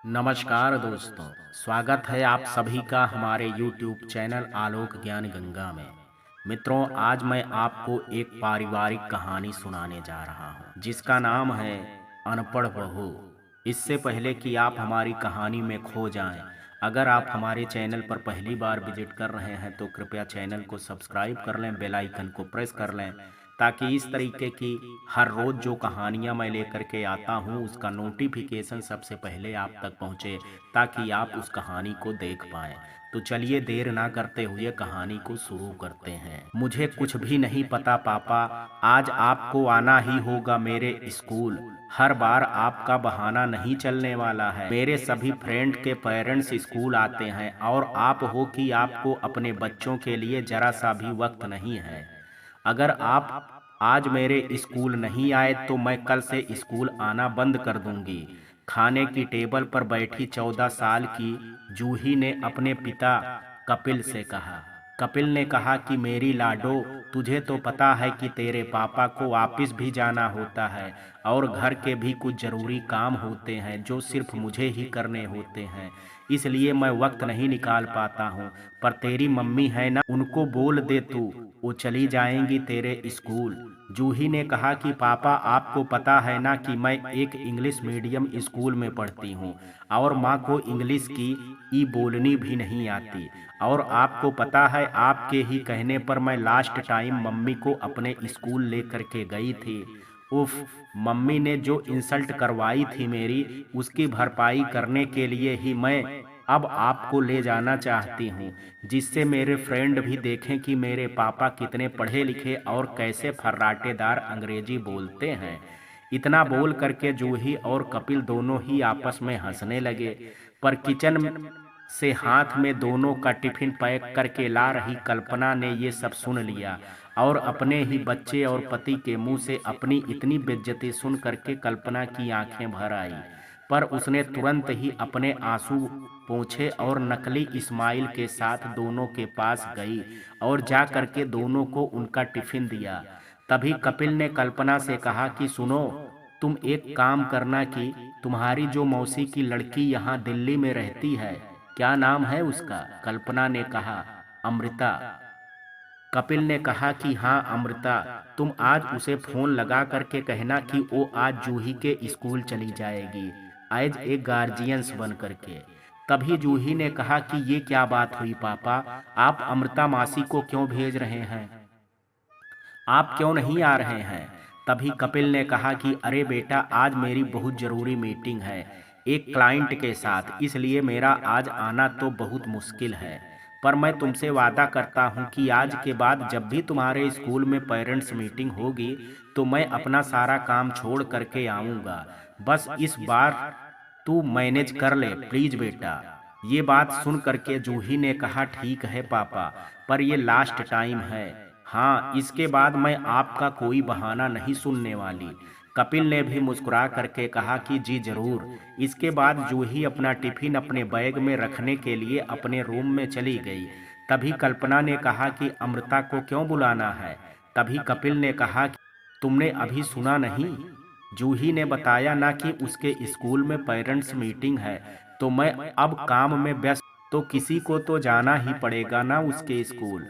नमस्कार दोस्तों, स्वागत है आप सभी का हमारे YouTube चैनल आलोक ज्ञान गंगा में। मित्रों, आज मैं आपको एक पारिवारिक कहानी सुनाने जा रहा हूँ जिसका नाम है अनपढ़ बहू। इससे पहले कि आप हमारी कहानी में खो जाएं, अगर आप हमारे चैनल पर पहली बार विजिट कर रहे हैं तो कृपया चैनल को सब्सक्राइब कर लें, बेल आइकन को प्रेस कर लें ताकि इस तरीके की हर रोज़ जो कहानियाँ मैं लेकर के आता हूँ उसका नोटिफिकेशन सबसे पहले आप तक पहुँचे, ताकि आप उस कहानी को देख पाएँ। तो चलिए देर ना करते हुए कहानी को शुरू करते हैं। मुझे कुछ भी नहीं पता पापा, आज आपको आना ही होगा मेरे स्कूल। हर बार आपका बहाना नहीं चलने वाला है। मेरे सभी फ्रेंड के पेरेंट्स स्कूल आते हैं और आप हो कि आपको अपने बच्चों के लिए जरा सा भी वक्त नहीं है। अगर आप आज मेरे स्कूल नहीं आए तो मैं कल से स्कूल आना बंद कर दूंगी। खाने की टेबल पर बैठी 14 साल की जूही ने अपने पिता कपिल से कहा। कपिल ने कहा कि मेरी लाडो, तुझे तो पता है कि तेरे पापा को ऑफिस भी जाना होता है और घर के भी कुछ जरूरी काम होते हैं जो सिर्फ मुझे ही करने होते हैं, इसलिए मैं वक्त नहीं निकाल पाता हूँ। पर तेरी मम्मी है ना, उनको बोल दे तू, वो चली जाएंगी तेरे स्कूल। जूही ने कहा कि पापा, आपको पता है ना कि मैं एक इंग्लिश मीडियम स्कूल में पढ़ती हूँ और माँ को इंग्लिश की ई बोलनी भी नहीं आती। और आपको पता है, आपके ही कहने पर मैं लास्ट टाइम मम्मी को अपने स्कूल लेकर के गई थी। उफ, मम्मी ने जो इंसल्ट करवाई थी मेरी, उसकी भरपाई करने के लिए ही मैं अब आपको ले जाना चाहती हूँ, जिससे मेरे फ्रेंड भी देखें कि मेरे पापा कितने पढ़े लिखे और कैसे फर्राटेदार अंग्रेजी बोलते हैं। इतना बोल करके जूही और कपिल दोनों ही आपस में हंसने लगे। पर किचन से हाथ में दोनों का टिफिन पैक करके ला रही कल्पना ने ये सब सुन लिया और अपने ही बच्चे और पति के मुंह से अपनी इतनी बेइज्जती सुन करके कल्पना की आंखें भर आई। पर उसने तुरंत ही अपने आंसू पोंछे और नकली इस्माइल के साथ दोनों के पास गई और जा करके दोनों को उनका टिफिन दिया। तभी कपिल ने कल्पना से कहा कि सुनो, तुम एक काम करना कि तुम्हारी जो मौसी की लड़की यहाँ दिल्ली में रहती है, क्या नाम है उसका? कल्पना ने कहा। अमृता। कपिल ने कहा कि हाँ अमृता, तुम आज उसे फोन लगा करके कहना कि वो आज जूही के स्कूल चली जाएगी एज ए गार्जियंस बन करके। तभी जूही ने कहा कि ये क्या बात हुई पापा, आप अमृता मासी को क्यों भेज रहे हैं? आप क्यों नहीं आ रहे हैं? तभी कपिल ने कहा कि अरे बेटा, आज मेरी बहुत ज़रूरी मीटिंग है एक क्लाइंट के साथ, इसलिए मेरा आज आना तो बहुत मुश्किल है। पर मैं तुमसे वादा करता हूँ कि आज के बाद जब भी तुम्हारे स्कूल में पेरेंट्स मीटिंग होगी तो मैं अपना सारा काम छोड़ करके आऊँगा। बस इस बार तू मैनेज कर ले प्लीज बेटा। ये बात सुन करके जूही ने कहा ठीक है पापा, पर ये लास्ट टाइम है। हाँ, इसके बाद मैं आपका कोई बहाना नहीं सुनने वाली। कपिल ने भी मुस्कुरा करके कहा कि जी जरूर। इसके बाद जूही अपना टिफिन अपने बैग में रखने के लिए अपने रूम में चली गई। तभी कल्पना ने कहा कि अमृता को क्यों बुलाना है? तभी कपिल ने कहा कि तुमने अभी सुना नहीं, जूही ने बताया ना कि उसके स्कूल में पेरेंट्स मीटिंग है, तो मैं अब काम में व्यस्त, तो किसी को तो जाना ही पड़ेगा ना उसके स्कूल।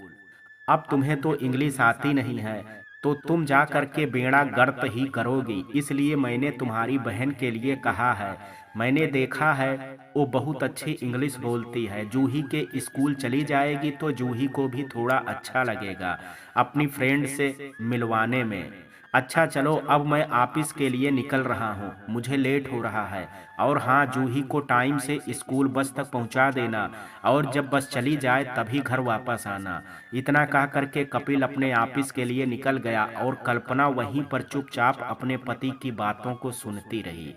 अब तुम्हें तो इंग्लिश आती नहीं है तो तुम जा करके बेड़ा गर्क ही करोगी, इसलिए मैंने तुम्हारी बहन के लिए कहा है। मैंने देखा है वो बहुत अच्छी इंग्लिश बोलती है। जूही के स्कूल चली जाएगी तो जूही को भी थोड़ा अच्छा लगेगा अपनी फ्रेंड से मिलवाने में। अच्छा चलो, अब मैं ऑफिस के लिए निकल रहा हूँ, मुझे लेट हो रहा है। और हाँ, जूही को टाइम से स्कूल बस तक पहुँचा देना और जब बस चली जाए तभी घर वापस आना। इतना कह करके कपिल अपने ऑफिस के लिए निकल गया और कल्पना वहीं पर चुपचाप अपने पति की बातों को सुनती रही।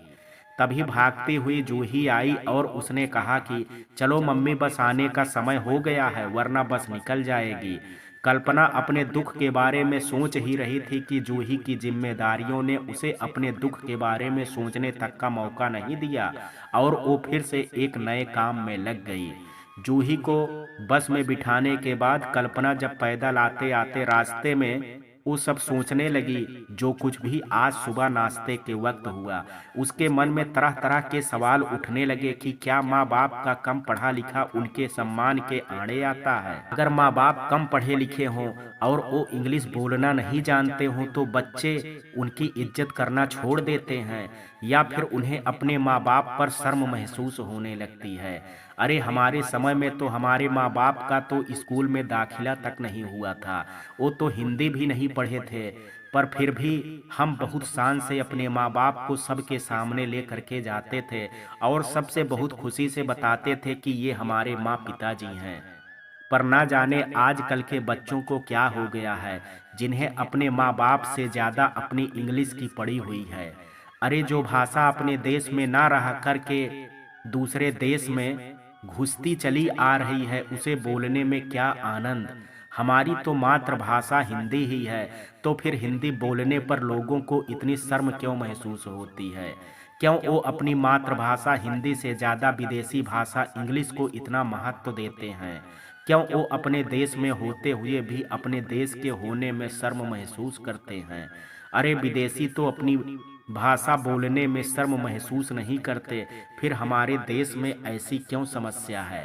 तभी भागती हुई जूही आई और उसने कहा कि चलो मम्मी, बस आने का समय हो गया है वरना बस निकल जाएगी। कल्पना अपने दुख के बारे में सोच ही रही थी कि जूही की जिम्मेदारियों ने उसे अपने दुख के बारे में सोचने तक का मौका नहीं दिया और वो फिर से एक नए काम में लग गई। जूही को बस में बिठाने के बाद कल्पना जब पैदल आते आते रास्ते में वो सब सोचने लगी जो कुछ भी आज सुबह नाश्ते के वक्त हुआ। उसके मन में तरह तरह के सवाल उठने लगे कि क्या माँ बाप का कम पढ़ा लिखा उनके सम्मान के आड़े आता है? अगर माँ बाप कम पढ़े लिखे हों और वो इंग्लिश बोलना नहीं जानते हों तो बच्चे उनकी इज्जत करना छोड़ देते हैं, या फिर उन्हें अपने माँ बाप पर शर्म महसूस होने लगती है। अरे हमारे समय में तो हमारे माँ बाप का तो स्कूल में दाखिला तक नहीं हुआ था, वो तो हिंदी भी नहीं पढ़े थे, पर फिर भी हम बहुत शान से अपने माँ बाप को सबके सामने ले करके जाते थे और सबसे बहुत खुशी से बताते थे कि ये हमारे माँ पिताजी हैं। पर ना जाने आजकल के बच्चों को क्या हो गया है, जिन्हें अपने माँ बाप से ज़्यादा अपनी इंग्लिश की पड़ी हुई है। अरे जो भाषा अपने देश में ना रह करके दूसरे देश में घुसती चली आ रही है, उसे बोलने में क्या आनंद। हमारी तो मातृभाषा हिंदी ही है, तो फिर हिंदी बोलने पर लोगों को इतनी शर्म क्यों महसूस होती है? क्यों वो अपनी मातृभाषा हिंदी से ज़्यादा विदेशी भाषा इंग्लिश को इतना महत्व देते हैं? क्यों वो अपने देश में होते हुए भी अपने देश के होने में शर्म महसूस करते हैं? अरे विदेशी तो अपनी भाषा बोलने में शर्म महसूस नहीं करते, फिर हमारे देश में ऐसी क्यों समस्या है?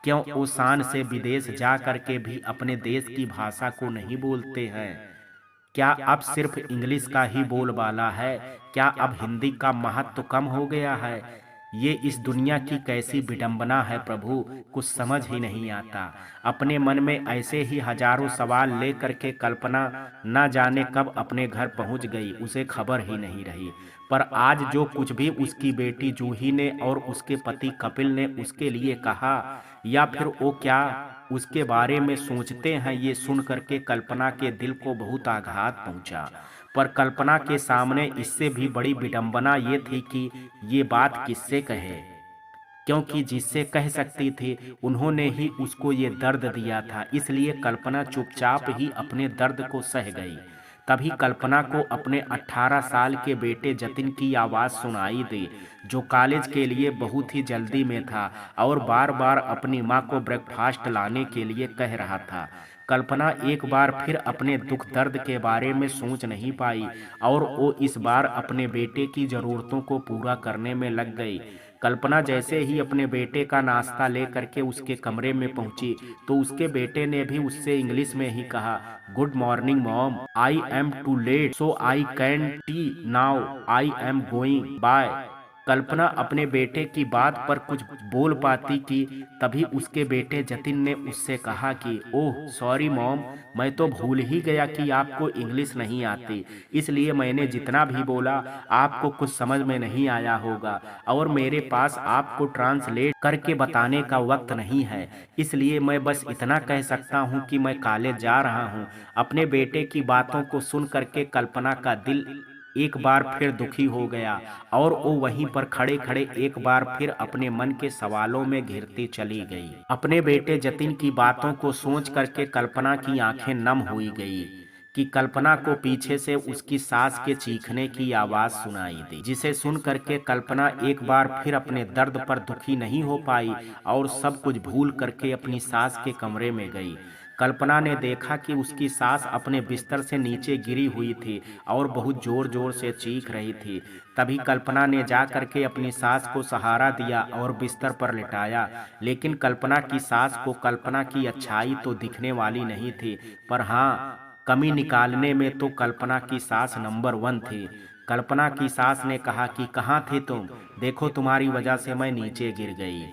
क्यों वो शान से विदेश जा करके भी अपने देश की भाषा को नहीं बोलते हैं? क्या अब सिर्फ इंग्लिश का ही बोलबाला है? क्या अब हिंदी का महत्व कम हो गया है? ये इस दुनिया की कैसी विडंबना है प्रभु, कुछ समझ ही नहीं आता। अपने मन में ऐसे ही हजारों सवाल ले करके कल्पना न जाने कब अपने घर पहुंच गई, उसे खबर ही नहीं रही। पर आज जो कुछ भी उसकी बेटी जूही ने और उसके पति कपिल ने उसके लिए कहा, या फिर वो क्या उसके बारे में सोचते हैं, ये सुन करके कल्पना के दिल को बहुत आघात पहुंचा। पर कल्पना के सामने इससे भी बड़ी विडंबना ये थी कि ये बात किससे कहे, क्योंकि जिससे कह सकती थी उन्होंने ही उसको ये दर्द दिया था, इसलिए कल्पना चुपचाप ही अपने दर्द को सह गई। तभी कल्पना को अपने 18 साल के बेटे जतिन की आवाज़ सुनाई दी, जो कॉलेज के लिए बहुत ही जल्दी में था और बार बार अपनी माँ को ब्रेकफास्ट लाने के लिए कह रहा था। कल्पना एक बार फिर अपने दुख दर्द के बारे में सोच नहीं पाई और वो इस बार अपने बेटे की ज़रूरतों को पूरा करने में लग गई। कल्पना जैसे ही अपने बेटे का नाश्ता ले करके उसके कमरे में पहुंची तो उसके बेटे ने भी उससे इंग्लिश में ही कहा, good morning mom, I am too late so I can't now, I am going bye. Kalpana अपने बेटे की बात पर कुछ बोल पाती कि तभी उसके बेटे जतिन ने उससे कहा कि ओह सॉरी मॉम, मैं तो भूल ही गया कि आपको इंग्लिश नहीं आती, इसलिए मैंने जितना भी बोला आपको कुछ समझ में नहीं आया होगा और मेरे पास आपको ट्रांसलेट करके बताने का वक्त नहीं है, इसलिए मैं बस इतना कह सकता हूँ कि मैं कॉलेज जा रहा हूँ। अपने बेटे की बातों को सुन करके कल्पना का दिल एक बार फिर दुखी हो गया और वो वहीं पर खड़े खड़े एक बार फिर अपने मन के सवालों में घिरती चली गई। अपने बेटे जतिन की बातों को सोच करके कल्पना की आंखें नम हुई गई कि कल्पना को पीछे से उसकी सास के चीखने की आवाज सुनाई दी, जिसे सुन करके कल्पना एक बार फिर अपने दर्द पर दुखी नहीं हो पाई और सब कुछ भूल करके अपनी सास के कमरे में गई। कल्पना ने देखा कि उसकी सास अपने बिस्तर से नीचे गिरी हुई थी और बहुत जोर जोर से चीख रही थी। तभी कल्पना ने जा करके अपनी सास को सहारा दिया और बिस्तर पर लिटाया, लेकिन कल्पना की सास को कल्पना की अच्छाई तो दिखने वाली नहीं थी, पर हाँ, कमी निकालने में तो कल्पना की सास नंबर 1 थी। कल्पना की सास ने कहा कि कहाँ थे तुम, देखो तुम्हारी वजह से मैं नीचे गिर गई।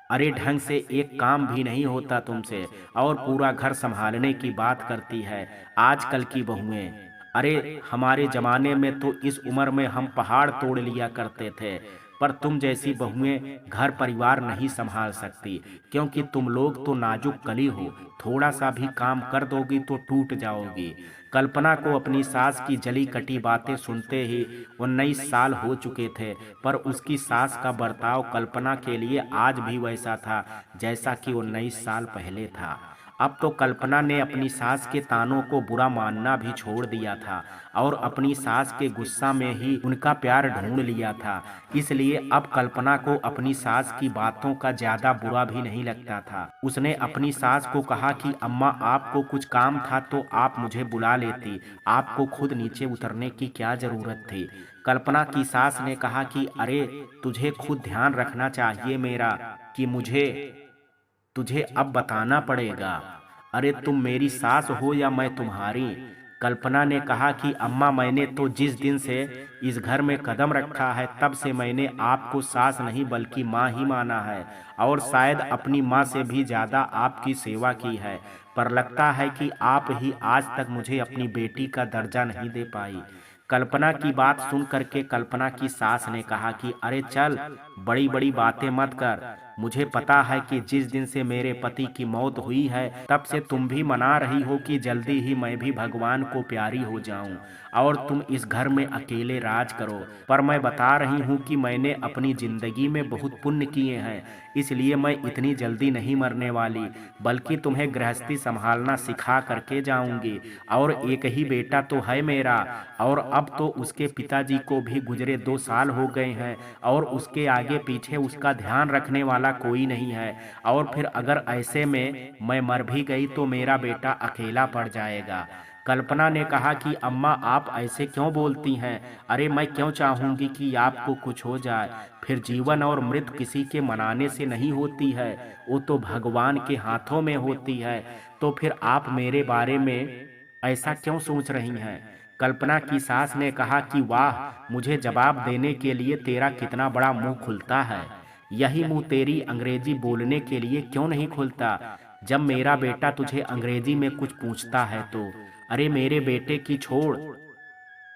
अरे ढंग से एक काम भी नहीं होता तुमसे और पूरा घर संभालने की बात करती है आजकल की बहुएं। अरे हमारे जमाने में तो इस उम्र में हम पहाड़ तोड़ लिया करते थे, पर तुम जैसी बहुएं घर परिवार नहीं संभाल सकती, क्योंकि तुम लोग तो नाजुक कली हो, थोड़ा सा भी काम कर दोगी तो टूट जाओगी। कल्पना को अपनी सास की जली कटी बातें सुनते ही 19 साल हो चुके थे, पर उसकी सास का बर्ताव कल्पना के लिए आज भी वैसा था जैसा कि 19 साल पहले था। अब तो कल्पना ने अपनी सास के तानों को बुरा मानना भी छोड़ दिया था और अपनी सास के गुस्सा में ही उनका प्यार ढूंढ लिया था। इसलिए अब कल्पना को अपनी सास की बातों का ज्यादा बुरा भी नहीं लगता था। उसने अपनी सास को कहा कि अम्मा, आपको कुछ काम था तो आप मुझे बुला लेती, आपको खुद नीचे उतरने की क्या जरूरत थी। कल्पना की सास ने कहा कि अरे, तुझे खुद ध्यान रखना चाहिए मेरा, कि मुझे तुझे अब बताना पड़ेगा। अरे, तुम मेरी सास हो या मैं तुम्हारी। कल्पना ने कहा कि अम्मा, मैंने तो जिस दिन से इस घर में कदम रखा है तब से मैंने आपको सास नहीं बल्कि माँ ही माना है, और शायद अपनी माँ से भी ज्यादा आपकी सेवा की है। पर लगता है कि आप ही आज तक मुझे अपनी बेटी का दर्जा नहीं दे पाई। कल्पना की बात सुन करके कल्पना की सास ने कहा कि अरे चल, बड़ी बड़ी बातें मत कर। मुझे पता है कि जिस दिन से मेरे पति की मौत हुई है तब से तुम भी मना रही हो कि जल्दी ही मैं भी भगवान को प्यारी हो जाऊं और तुम इस घर में अकेले राज करो। पर मैं बता रही हूँ कि मैंने अपनी जिंदगी में बहुत पुण्य किए हैं, इसलिए मैं इतनी जल्दी नहीं मरने वाली, बल्कि तुम्हें गृहस्थी संभालना सिखा करके जाऊंगी। और एक ही बेटा तो है मेरा, और अब तो उसके पिताजी को भी गुजरे 2 साल हो गए हैं, और उसके आगे पीछे उसका ध्यान रखने वाला कोई नहीं है। और फिर अगर ऐसे में मैं मर भी गई तो मेरा बेटा अकेला पड़ जाएगा। कल्पना ने कहा कि अम्मा, आप ऐसे क्यों बोलती हैं? अरे, मैं क्यों चाहूंगी कि आपको कुछ हो जाए? फिर जीवन और मृत्यु किसी के मनाने से नहीं होती है, वो तो भगवान के हाथों में होती है। तो फिर आप मेरे बारे में ऐसा क्यों सोच रही हैं? कल्पना की सास ने कहा कि वाह, मुझे जवाब देने के लिए तेरा कितना बड़ा मुंह खुलता है। यही मुंह तेरी अंग्रेजी बोलने के लिए क्यों नहीं खुलता जब मेरा बेटा तुझे अंग्रेजी में कुछ पूछता है तो? अरे, मेरे बेटे की छोड़,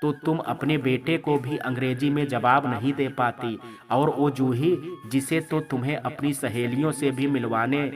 तो तुम अपने बेटे को भी अंग्रेजी में जवाब नहीं दे पाती, और वो जूही, जिसे तो तुम्हें अपनी सहेलियों से भी मिलवाने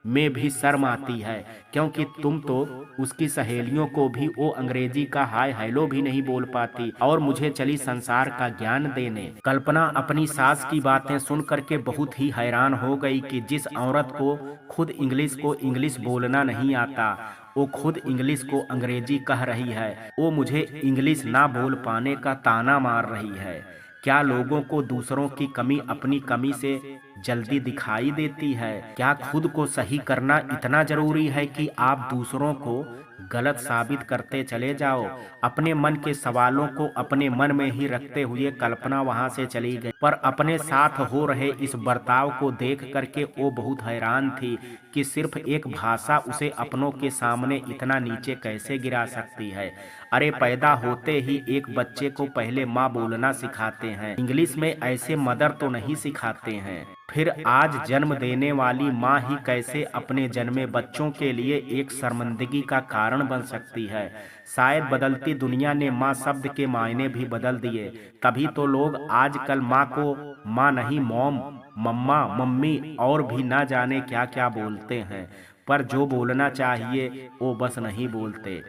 में भी शर्म आती है, क्योंकि तुम तो उसकी सहेलियों को भी वो अंग्रेजी का हाय हेलो भी नहीं बोल पाती, और मुझे चली संसार का ज्ञान देने। कल्पना अपनी सास की बातें सुन करके बहुत ही हैरान हो गई कि जिस औरत को खुद इंग्लिश बोलना नहीं आता, वो खुद इंग्लिश को अंग्रेजी कह रही है। वो मुझे इंग्लिश ना बोल पाने का ताना मार रही है। क्या लोगों को दूसरों की कमी अपनी कमी से जल्दी दिखाई देती है? क्या खुद को सही करना इतना जरूरी है कि आप दूसरों को गलत साबित करते चले जाओ? अपने मन के सवालों को अपने मन में ही रखते हुए कल्पना वहां से चली गई, पर अपने साथ हो रहे इस बर्ताव को देख करके वो बहुत हैरान थी कि सिर्फ एक भाषा उसे अपनों के सामने इतना नीचे कैसे गिरा सकती है। अरे, पैदा होते ही एक बच्चे को पहले माँ बोलना सिखाते हैं, इंग्लिश में ऐसे मदर तो नहीं सिखाते हैं। फिर आज जन्म देने वाली माँ ही कैसे अपने जन्मे बच्चों के लिए एक शर्मिंदगी का कारण बन सकती है? शायद बदलती दुनिया ने माँ शब्द के मायने भी बदल दिए, तभी तो लोग आजकल माँ को माँ नहीं, मॉम, मम्मा, मम्मी और भी ना जाने क्या क्या बोलते हैं, पर जो बोलना चाहिए वो बस नहीं बोलते।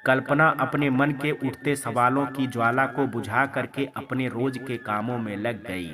कल्पना अपने मन के उठते सवालों की ज्वाला को बुझा करके अपने रोज के कामों में लग गई।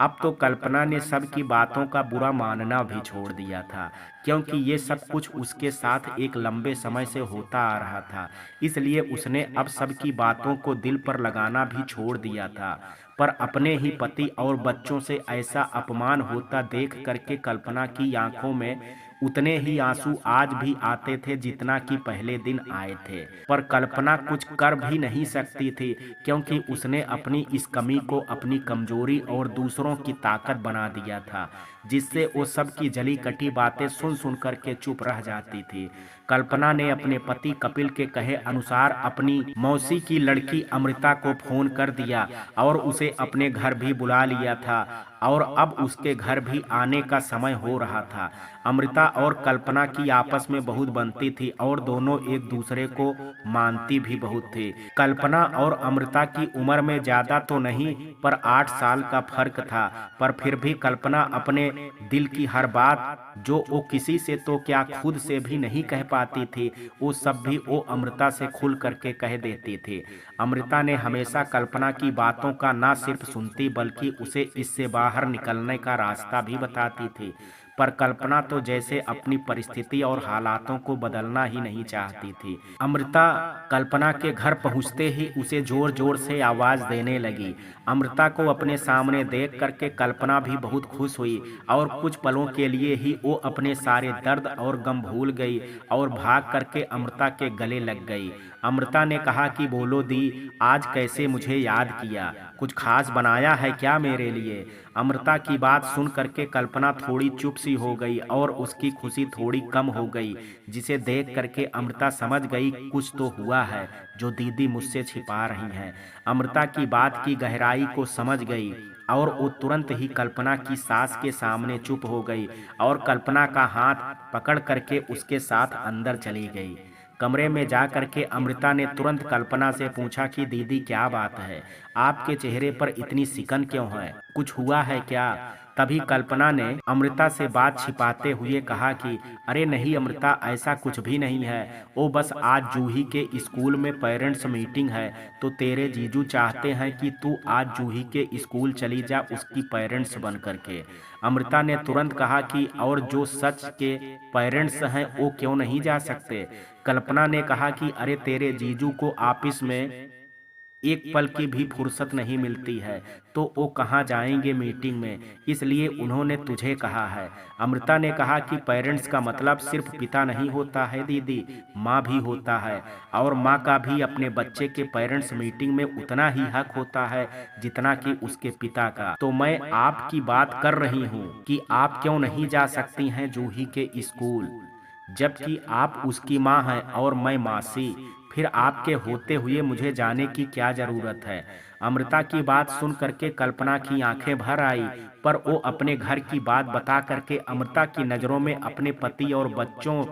अब तो कल्पना ने सबकी बातों का बुरा मानना भी छोड़ दिया था, क्योंकि ये सब कुछ उसके साथ एक लंबे समय से होता आ रहा था। इसलिए उसने अब सबकी बातों को दिल पर लगाना भी छोड़ दिया था। पर अपने ही पति और बच्चों से ऐसा अपमान होता देख करके कल्पना की आंखों में उतने ही आंसू आज भी आते थे जितना कि पहले दिन आए थे। पर कल्पना कुछ कर भी नहीं सकती थी, क्योंकि उसने अपनी इस कमी को अपनी कमजोरी और दूसरों की ताकत बना दिया था, जिससे वो सबकी जली कटी बातें सुन सुन करके चुप रह जाती थी। कल्पना ने अपने पति कपिल के कहे अनुसार अपनी मौसी की लड़की अमृता को फोन कर दिया और उसे अपने घर भी बुला लिया था, और अब उसके घर भी आने का समय हो रहा था। अमृता और कल्पना की आपस में बहुत बनती थी और दोनों एक दूसरे को मानती भी बहुत थी। कल्पना और अमृता की उम्र में ज्यादा तो नहीं, पर 8 साल का फर्क था, पर फिर भी कल्पना अपने दिल की हर बात, जो वो किसी से तो क्या खुद से भी नहीं कह पाती थी, वो सब भी वो अमृता से खुल करके कह देती थी। अमृता ने हमेशा कल्पना की बातों का ना सिर्फ सुनती बल्कि उसे इससे बाहर निकलने का रास्ता भी बताती थी। पर कल्पना तो जैसे अपनी परिस्थिति और हालातों को बदलना ही नहीं चाहती थी। अमृता कल्पना के घर पहुंचते ही उसे जोर जोर से आवाज देने लगी। अमृता को अपने सामने देख करके कल्पना भी बहुत खुश हुई और कुछ पलों के लिए ही वो अपने सारे दर्द और गम भूल गई और भाग करके अमृता के गले लग गई। अमृता ने कहा कि बोलो दी, आज कैसे मुझे याद किया, कुछ खास बनाया है क्या मेरे लिए? अमृता की बात सुन करके कल्पना थोड़ी चुप सी हो गई और उसकी खुशी थोड़ी कम हो गई, जिसे देख करके अमृता समझ गई कुछ तो हुआ है जो दीदी मुझसे छिपा रही हैं। अमृता की बात की गहराई को समझ गई और वो तुरंत ही कल्पना की सास के सामने चुप हो गई और कल्पना का हाथ पकड़ करके उसके साथ अंदर चली गई। कमरे में जा करके अमृता ने तुरंत कल्पना से पूछा कि दीदी क्या बात है, आपके चेहरे पर इतनी सिकन क्यों है, कुछ हुआ है क्या? तभी कल्पना ने अमृता से बात छिपाते हुए कहा कि अरे नहीं अमृता, ऐसा कुछ भी नहीं है, वो बस आज जूही के स्कूल में पेरेंट्स मीटिंग है तो तेरे जीजू चाहते हैं कि तू आज जूही के स्कूल चली जा उसकी पेरेंट्स बन करके। अमृता ने तुरंत कहा कि और जो सच के पेरेंट्स हैं वो क्यों नहीं जा सकते? कल्पना ने कहा कि अरे तेरे जीजू को ऑफिस में एक पल की भी फुर्सत नहीं मिलती है तो वो कहाँ जाएंगे मीटिंग में, इसलिए उन्होंने तुझे कहा है। अमृता ने कहा कि पेरेंट्स का मतलब सिर्फ पिता नहीं होता है दीदी, माँ भी होता है और माँ का भी अपने बच्चे के पेरेंट्स मीटिंग में उतना ही हक होता है जितना कि उसके पिता का। तो मैं आपकी बात कर रही हूँ कि आप क्यों नहीं जा सकती हैं जूही के स्कूल, जबकि आप उसकी माँ हैं और मैं मासी, फिर आपके होते हुए मुझे जाने की क्या जरूरत है? अमृता की बात सुन करके कल्पना की आंखें भर आई, पर वो अपने घर की बात बता करके अमृता की नजरों में अपने पति और बच्चों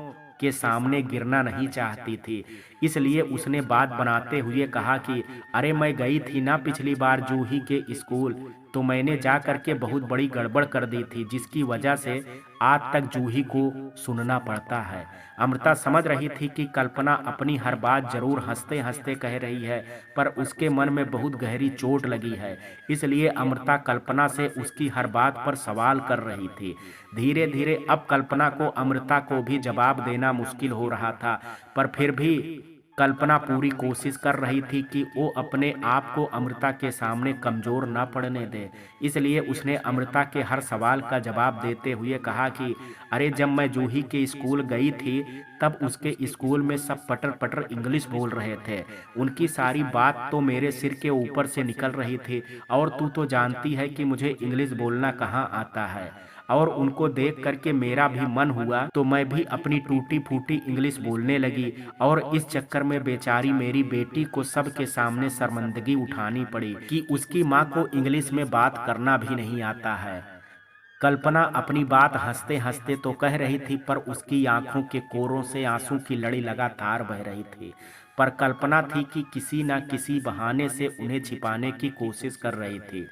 के सामने गिरना नहीं चाहती थी। इसलिए उसने बात बनाते हुए कहा कि अरे मैं गई थी ना पिछली बार जूही के स्कूल, तो मैंने जा करके बहुत बड़ी गड़बड़ कर दी थी जिसकी वजह से आज तक जूही को सुनना पड़ता है। अमृता समझ रही थी कि कल्पना अपनी हर बात जरूर हंसते हंसते कह रही है, पर उसके मन में बहुत गहरी चोट लगी है, इसलिए अमृता कल्पना से उसकी हर बात पर सवाल कर रही थी। धीरे धीरे अब कल्पना को अमृता को भी जवाब देना मुश्किल हो रहा था, पर फिर भी कल्पना पूरी कोशिश कर रही थी कि वो अपने आप को अमृता के सामने कमजोर न पड़ने दे। इसलिए उसने अमृता के हर सवाल का जवाब देते हुए कहा कि अरे जब मैं जूही के स्कूल गई थी तब उसके स्कूल में सब पटर पटर इंग्लिश बोल रहे थे, उनकी सारी बात तो मेरे सिर के ऊपर से निकल रही थी और तू तो जानती है कि मुझे इंग्लिश बोलना कहाँ आता है। और उनको देख करके मेरा भी मन हुआ तो मैं भी अपनी टूटी फूटी इंग्लिश बोलने लगी और इस चक्कर में बेचारी मेरी बेटी को सबके सामने शर्मिंदगी उठानी पड़ी कि उसकी माँ को इंग्लिश में बात करना भी नहीं आता है। कल्पना अपनी बात हंसते हंसते तो कह रही थी, पर उसकी आंखों के कोरों से आंसू की लड़ी लगातार बह रही थी। पर कल्पना थी कि किसी न किसी बहाने से उन्हें छिपाने की कोशिश कर रही थी।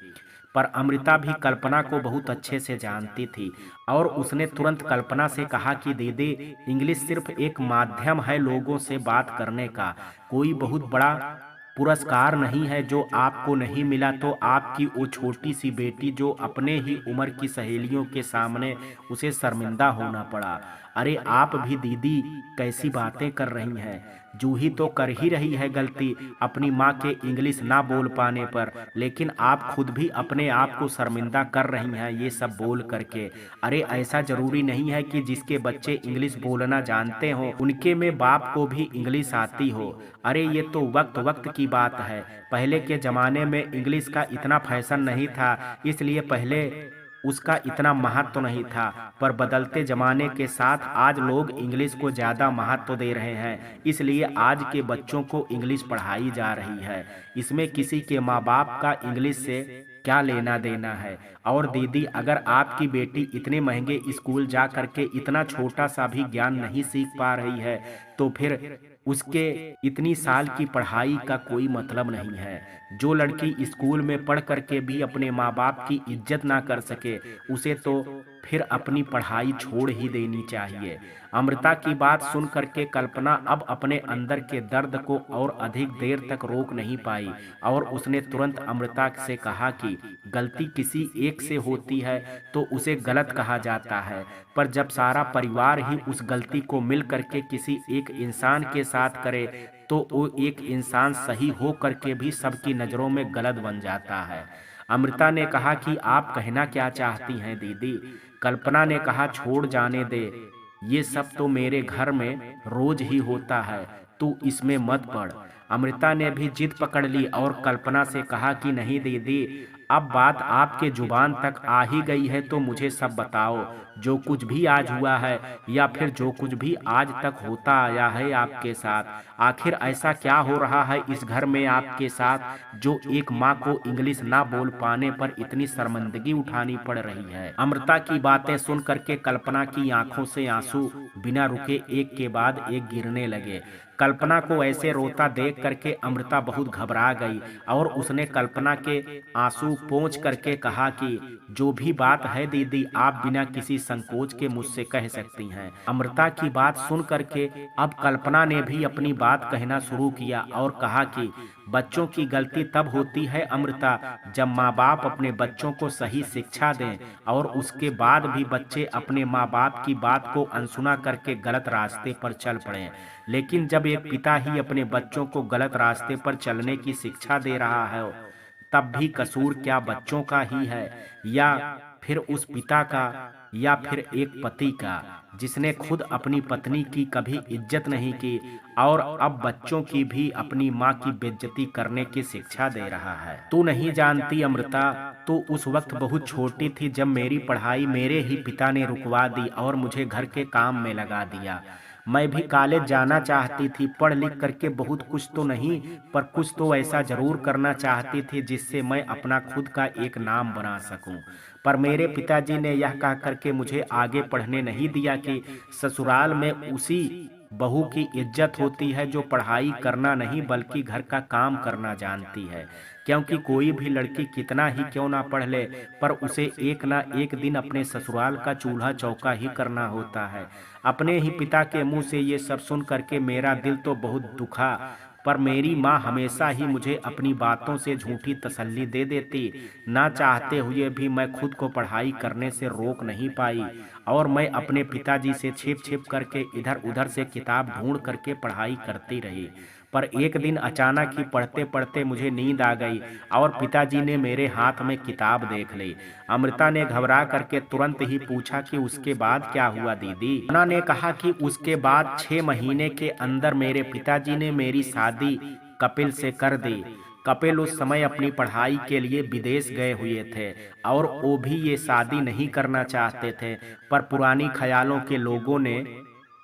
पर अमृता भी कल्पना को बहुत अच्छे से जानती थी और उसने तुरंत कल्पना से कहा कि दीदी, इंग्लिश सिर्फ एक माध्यम है लोगों से बात करने का, कोई बहुत बड़ा पुरस्कार नहीं है जो आपको नहीं मिला तो आपकी वो छोटी सी बेटी जो अपने ही उम्र की सहेलियों के सामने उसे शर्मिंदा होना पड़ा। अरे आप भी दीदी कैसी बातें कर रही हैं, जूही तो कर ही रही है गलती अपनी माँ के इंग्लिश ना बोल पाने पर, लेकिन आप खुद भी अपने आप को शर्मिंदा कर रही हैं ये सब बोल करके। अरे ऐसा जरूरी नहीं है कि जिसके बच्चे इंग्लिश बोलना जानते हो उनके में बाप को भी इंग्लिश आती हो। अरे ये तो वक्त वक्त की बात है, पहले के जमाने में इंग्लिश का इतना फैशन नहीं था, इसलिए पहले उसका इतना महत्व नहीं था, पर बदलते जमाने के साथ आज लोग इंग्लिश को ज़्यादा महत्व दे रहे हैं, इसलिए आज के बच्चों को इंग्लिश पढ़ाई जा रही है। इसमें किसी के माँ बाप का इंग्लिश से क्या लेना देना है? और दीदी, अगर आपकी बेटी इतने महंगे स्कूल जा करके इतना छोटा सा भी ज्ञान नहीं सीख पा रही है तो फिर उसके इतनी साल की पढ़ाई का कोई मतलब नहीं है। जो लड़की स्कूल में पढ़ करके भी अपने माँ बाप की इज्जत ना कर सके, उसे तो फिर अपनी पढ़ाई छोड़ ही देनी चाहिए। अमृता की बात सुन करके कल्पना अब अपने अंदर के दर्द को और अधिक देर तक रोक नहीं पाई और उसने तुरंत अमृता से कहा कि गलती किसी एक से होती है तो उसे गलत कहा जाता है, पर जब सारा परिवार ही उस गलती को मिल करके किसी एक इंसान के साथ करे तो वो एक इंसान सही हो करके भी सबकी नज़रों में गलत बन जाता है। अमृता ने कहा कि आप कहना क्या चाहती हैं दीदी? कल्पना ने कहा छोड़ जाने दे, ये सब तो मेरे घर में रोज ही होता है, तू इसमें मत पड़। अमृता ने भी जिद पकड़ ली और कल्पना से कहा कि नहीं दीदी, अब बात आपके जुबान तक आ ही गई है तो मुझे सब बताओ, जो कुछ भी आज हुआ है या फिर जो कुछ भी आज तक होता आया है आपके साथ, आखिर ऐसा क्या हो रहा है इस घर में आपके साथ जो एक माँ को इंग्लिश ना बोल पाने पर इतनी शर्मिंदगी उठानी पड़ रही है। अमृता की बातें सुन करके कल्पना की आंखों से आंसू बिना रुके एक के बाद एक गिरने लगे। कल्पना को ऐसे रोता देख करके अमृता बहुत घबरा गई और उसने कल्पना के आंसू पोंछ करके कहा कि जो भी बात है दीदी, आप बिना किसी संकोच के मुझसे कह सकती हैं। अमृता की बात सुन करके अब कल्पना ने भी अपनी बात कहना शुरू किया और कहा कि बच्चों की गलती तब होती है अमृता, जब माँ बाप अपने बच्चों को सही शिक्षा दें और उसके बाद भी बच्चे अपने माँ बाप की बात को अनसुना करके गलत रास्ते पर चल पड़ें। लेकिन जब एक पिता ही अपने बच्चों को गलत रास्ते पर चलने की शिक्षा दे रहा है, तब भी कसूर क्या बच्चों का ही है या फिर उस पिता का या फिर एक पति का जिसने खुद अपनी पत्नी की कभी इज्जत नहीं की और अब बच्चों की भी अपनी माँ की बेइज्जती करने की शिक्षा दे रहा है। तू नहीं जानती अमृता, तू उस वक्त बहुत छोटी थी जब मेरी पढ़ाई मेरे ही पिता ने रुकवा दी और मुझे घर के काम में लगा दिया। मैं भी कॉलेज जाना चाहती थी, पढ़ लिख करके बहुत कुछ तो नहीं पर कुछ तो ऐसा जरूर करना चाहती थी जिससे मैं अपना खुद का एक नाम बना सकूं। पर मेरे पिताजी ने यह कह करके मुझे आगे पढ़ने नहीं दिया कि ससुराल में उसी बहू की इज्जत होती है जो पढ़ाई करना नहीं बल्कि घर का काम करना जानती है, क्योंकि कोई भी लड़की कितना ही क्यों ना पढ़ ले पर उसे एक ना एक दिन अपने ससुराल का चूल्हा चौका ही करना होता है। अपने ही पिता के मुंह से ये सब सुन करके मेरा दिल तो बहुत दुखा, पर मेरी माँ हमेशा ही मुझे अपनी बातों से झूठी तसल्ली दे देती। ना चाहते हुए भी मैं खुद को पढ़ाई करने से रोक नहीं पाई और मैं अपने पिताजी से छिप छिप करके इधर उधर से किताब ढूंढ करके पढ़ाई करती रही। पर एक दिन अचानक ही पढ़ते पढ़ते मुझे नींद आ गई और पिताजी ने मेरे हाथ में किताब देख ली। अमृता ने घबरा करके तुरंत ही पूछा कि उसके बाद क्या हुआ दीदी? उन्होंने कहा कि उसके बाद 6 महीने के अंदर मेरे पिताजी ने मेरी शादी कपिल से कर दी। कपिल उस समय अपनी पढ़ाई के लिए विदेश गए हुए थे और वो भी ये शादी नहीं करना चाहते थे, पर पुरानी ख्यालों के लोगों ने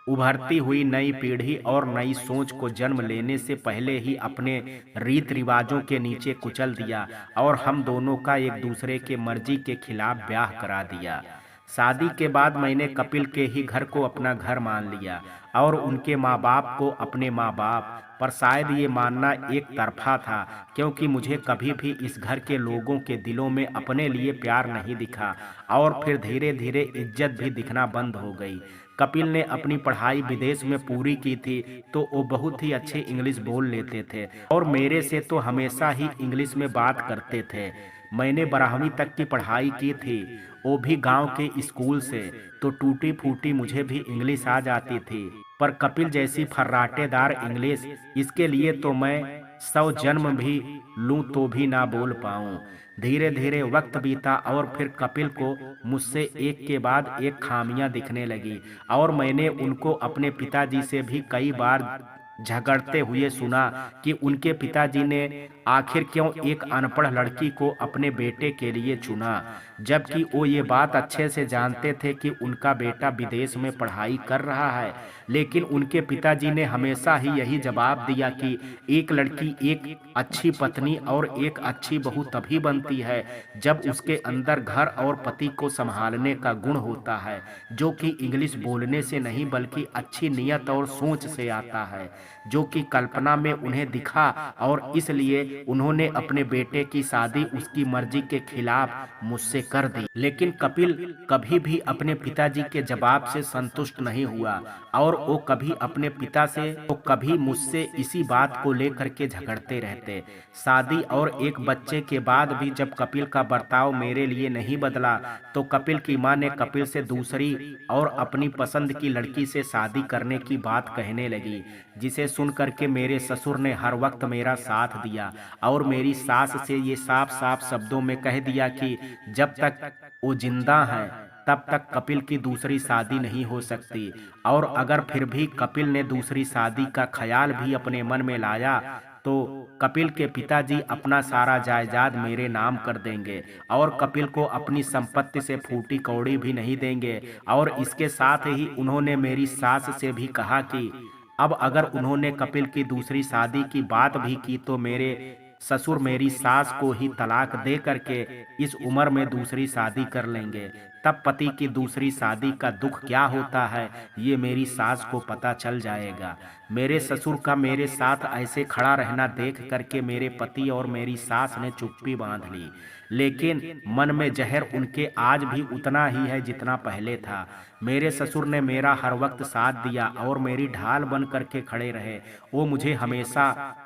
उभरती हुई नई पीढ़ी और नई सोच को जन्म लेने से पहले ही अपने रीत रिवाजों के नीचे कुचल दिया और हम दोनों का एक दूसरे के मर्जी के खिलाफ ब्याह करा दिया। शादी के बाद मैंने कपिल के ही घर को अपना घर मान लिया और उनके माँ बाप को अपने माँ बाप, पर शायद ये मानना एक तरफा था क्योंकि मुझे कभी भी इस घर के लोगों के दिलों में अपने लिए प्यार नहीं दिखा और फिर धीरे धीरे इज्जत भी दिखना बंद हो गई। कपिल ने अपनी पढ़ाई विदेश में पूरी की थी तो वो बहुत ही अच्छे इंग्लिश बोल लेते थे और मेरे से तो हमेशा ही इंग्लिश में बात करते थे। मैंने 12वीं तक की पढ़ाई की थी, वो भी गांव के स्कूल से, तो टूटी फूटी मुझे भी इंग्लिश आ जाती थी, पर कपिल जैसी फर्राटेदार इंग्लिश, इसके लिए तो मैं 100 जन्म भी लूं तो भी ना बोल पाऊं। धीरे धीरे वक्त बीता और फिर कपिल को मुझसे एक के बाद एक खामियां दिखने लगी और मैंने उनको अपने पिताजी से भी कई बार झगड़ते हुए सुना कि उनके पिताजी ने आखिर क्यों एक अनपढ़ लड़की को अपने बेटे के लिए चुना, जबकि वो ये बात अच्छे से जानते थे कि उनका बेटा विदेश में पढ़ाई कर रहा है। लेकिन उनके पिताजी ने हमेशा ही यही जवाब दिया कि एक लड़की एक अच्छी पत्नी और एक अच्छी बहू तभी बनती है जब उसके अंदर घर और पति को संभालने का गुण होता है, जो कि इंग्लिश बोलने से नहीं बल्कि अच्छी नीयत और सोच से आता है। जो कि कल्पना में उन्हें दिखा और इसलिए उन्होंने अपने बेटे की शादी उसकी मर्जी के खिलाफ मुझसे कर दी। लेकिन कपिल कभी भी अपने पिताजी के जवाब से संतुष्ट नहीं हुआ और वो कभी अपने पिता से तो कभी मुझसे इसी बात को लेकर के झगड़ते रहते। शादी और एक बच्चे के बाद भी जब कपिल का बर्ताव मेरे लिए नहीं बदला तो कपिल की मां ने कपिल से दूसरी और अपनी पसंद की लड़की से शादी करने की बात कहने लगी, जिसे सुन करके मेरे ससुर ने हर वक्त मेरा साथ दिया और मेरी सास से ये साफ साफ शब्दों में कह दिया कि जब तक वो जिंदा है तब तक कपिल की दूसरी शादी नहीं हो सकती, और अगर फिर भी कपिल ने दूसरी शादी का ख्याल भी अपने मन में लाया तो कपिल के पिताजी अपना सारा जायदाद मेरे नाम कर देंगे और कपिल को अपनी संपत्ति से फूटी कौड़ी भी नहीं देंगे। और इसके साथ ही उन्होंने मेरी सास से भी कहा कि अब अगर उन्होंने कपिल की दूसरी शादी की बात भी की तो मेरे ससुर मेरी सास को ही तलाक दे करके इस उम्र में दूसरी शादी कर लेंगे। तब पति की दूसरी शादी का दुख क्या होता है ये मेरी सास को पता चल जाएगा। मेरे ससुर का मेरे साथ ऐसे खड़ा रहना देख करके मेरे पति और मेरी सास ने चुप्पी बांध ली, लेकिन मन में जहर उनके आज भी उतना ही है जितना पहले था। मेरे ससुर ने मेरा हर वक्त साथ दिया और मेरी ढाल बन करके खड़े रहे। वो मुझे हमेशा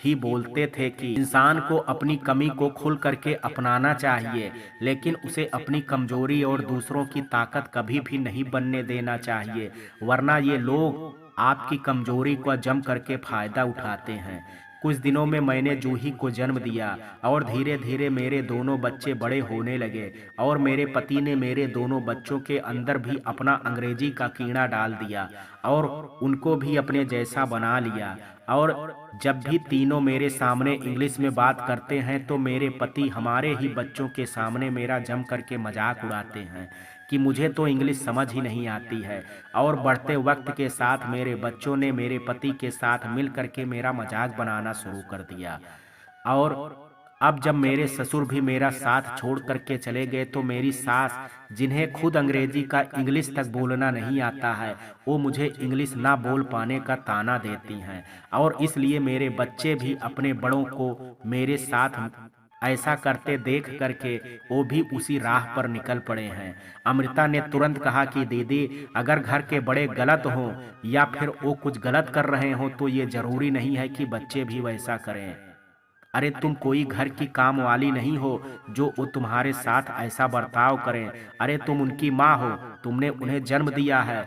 ही बोलते थे कि इंसान को अपनी कमी को खुल करके अपनाना चाहिए, लेकिन उसे अपनी कमजोरी और दूसरों की ताकत कभी भी नहीं बनने देना चाहिए, वरना ये लोग आपकी कमजोरी को जम करके फायदा उठाते हैं। कुछ दिनों में मैंने जूही को जन्म दिया और धीरे धीरे मेरे दोनों बच्चे बड़े होने लगे और मेरे पति ने मेरे दोनों बच्चों के अंदर भी अपना अंग्रेजी का कीड़ा डाल दिया और उनको भी अपने जैसा बना लिया। और जब भी तीनों मेरे सामने इंग्लिश में बात करते हैं तो मेरे पति हमारे ही बच्चों के सामने मेरा जम करके मजाक उड़ाते हैं कि मुझे तो इंग्लिश समझ ही नहीं आती है। और बढ़ते वक्त के साथ मेरे बच्चों ने मेरे पति के साथ मिल करके मेरा मजाक बनाना शुरू कर दिया। और अब जब मेरे ससुर भी मेरा साथ छोड़ करके चले गए तो मेरी सास, जिन्हें खुद अंग्रेजी का इंग्लिश तक बोलना नहीं आता है, वो मुझे इंग्लिश ना बोल पाने का ताना देती हैं और इसलिए मेरे बच्चे भी अपने बड़ों को मेरे साथ ऐसा करते देख करके वो भी उसी राह पर निकल पड़े हैं। अमृता ने तुरंत कहा कि दीदी, अगर घर के बड़े गलत हों या फिर वो कुछ गलत कर रहे हों तो ये जरूरी नहीं है कि बच्चे भी वैसा करें। अरे तुम कोई घर की काम वाली नहीं हो जो वो तुम्हारे साथ ऐसा बर्ताव करें। अरे तुम उनकी माँ हो, तुमने उन्हें जन्म दिया है,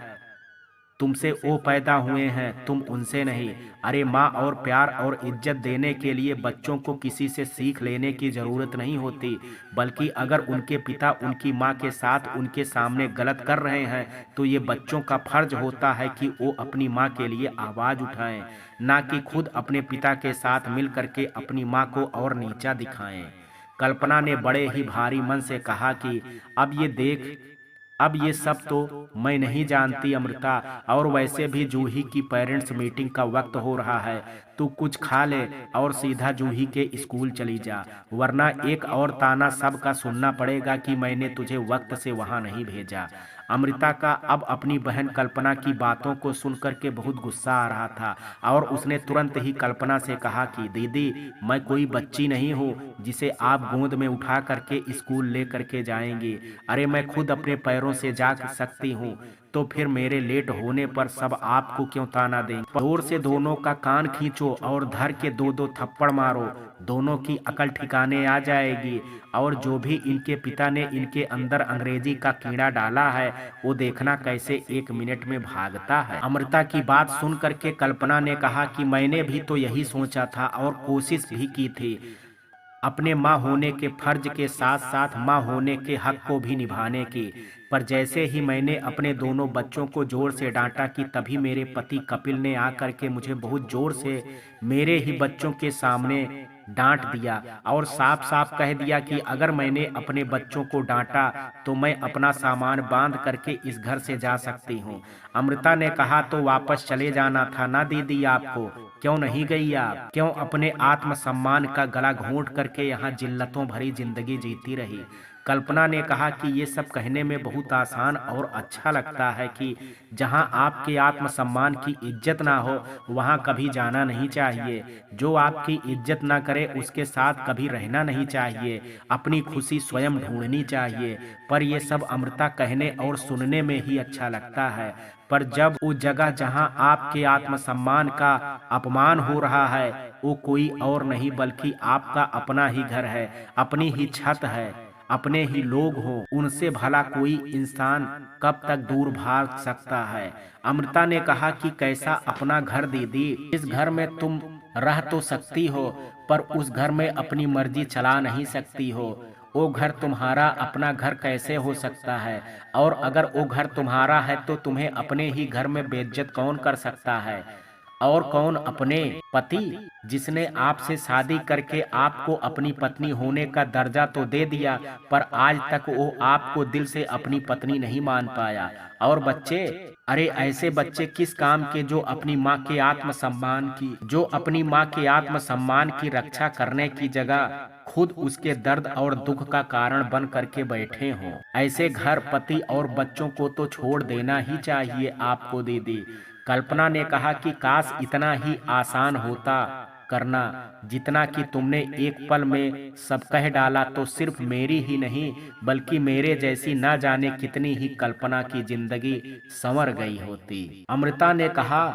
तुमसे वो पैदा हुए हैं, तुम उनसे नहीं। अरे माँ और प्यार और इज्जत देने के लिए बच्चों को किसी से सीख लेने की ज़रूरत नहीं होती, बल्कि अगर उनके पिता उनकी माँ के साथ उनके सामने गलत कर रहे हैं तो ये बच्चों का फर्ज होता है कि वो अपनी माँ के लिए आवाज़ उठाएं, ना कि खुद अपने पिता के साथ मिल करके अपनी माँ को और नीचा दिखाएं। कल्पना ने बड़े ही भारी मन से कहा कि अब ये सब तो मैं नहीं जानती अमृता, और वैसे भी जूही की पेरेंट्स मीटिंग का वक्त हो रहा है, तू कुछ खा ले और सीधा जूही के स्कूल चली जा, वरना एक और ताना सबका सुनना पड़ेगा कि मैंने तुझे वक्त से वहां नहीं भेजा। अमृता का अब अपनी बहन कल्पना की बातों को सुनकर के बहुत गुस्सा आ रहा था और उसने तुरंत ही कल्पना से कहा कि दीदी, मैं कोई बच्ची नहीं हूँ जिसे आप गोद में उठा करके स्कूल ले करके जाएंगी। अरे मैं खुद अपने पैरों से जा सकती हूँ, तो फिर मेरे लेट होने पर सब आपको क्यों ताना देंगे। जोर से दोनों का कान खींचो और धर के दो दो थप्पड़ मारो, दोनों की अकल ठिकाने आ जाएगी। और जो भी इनके पिता ने इनके अंदर अंग्रेजी का कीड़ा डाला है वो देखना कैसे 1 मिनट में भागता है। अमृता की बात सुन करके कल्पना ने कहा कि मैंने भी तो यही सोचा था और कोशिश भी की थी, अपने माँ होने के फर्ज के साथ साथ माँ होने के हक को भी निभाने की, पर जैसे ही मैंने अपने दोनों बच्चों को जोर से डांटा कि तभी मेरे पति कपिल ने आकर के मुझे बहुत जोर से मेरे ही बच्चों के सामने डांट दिया और साफ साफ कह दिया कि अगर मैंने अपने बच्चों को डांटा तो मैं अपना सामान बांध करके इस घर से जा सकती हूँ। अमृता ने कहा, तो वापस चले जाना था ना दीदी आपको, क्यों नहीं गई आप? क्यों अपने आत्मसम्मान का गला घोंट करके यहाँ जिल्लतों भरी जिंदगी जीती रही? कल्पना ने कहा कि ये सब कहने में बहुत आसान और अच्छा लगता है कि जहां आपके आत्मसम्मान की इज्जत ना हो वहां कभी जाना नहीं चाहिए। जो आपकी इज्जत ना करे उसके साथ कभी रहना नहीं चाहिए। अपनी खुशी स्वयं ढूंढनी चाहिए। पर ये सब अमृता कहने और सुनने में ही अच्छा लगता है। पर जब उस जगह जहां आपके आत्मसम्मान का अपमान हो रहा है, वो कोई और नहीं बल्कि आपका अपना ही घर है, अपनी ही छत है, अपने ही लोग हों, उनसे भला कोई इंसान कब तक दूर भाग सकता है। अमृता ने कहा कि कैसा अपना घर दीदी, इस घर में तुम रह तो सकती हो पर उस घर में अपनी मर्जी चला नहीं सकती हो। वो घर तुम्हारा अपना घर कैसे हो सकता है? और अगर वो घर तुम्हारा है तो तुम्हें अपने ही घर में बेइज्जत कौन कर सकता है? और कौन अपने पति जिसने आपसे शादी करके आपको अपनी पत्नी होने का दर्जा तो दे दिया पर आज तक वो आपको दिल से अपनी पत्नी नहीं मान पाया। और बच्चे, अरे ऐसे बच्चे किस काम के जो अपनी माँ के आत्मसम्मान की रक्षा करने की जगह खुद उसके दर्द और दुख का कारण बन करके बैठे हों। ऐसे घर, पति और बच्चों को तो छोड़ देना ही चाहिए आपको दीदी। कल्पना ने कहा कि काश इतना ही आसान होता करना जितना कि तुमने एक पल में सब कह डाला तो सिर्फ मेरी ही नहीं बल्कि मेरे जैसी ना जाने कितनी ही कल्पना की जिंदगी संवर गई होती। अमृता ने कहा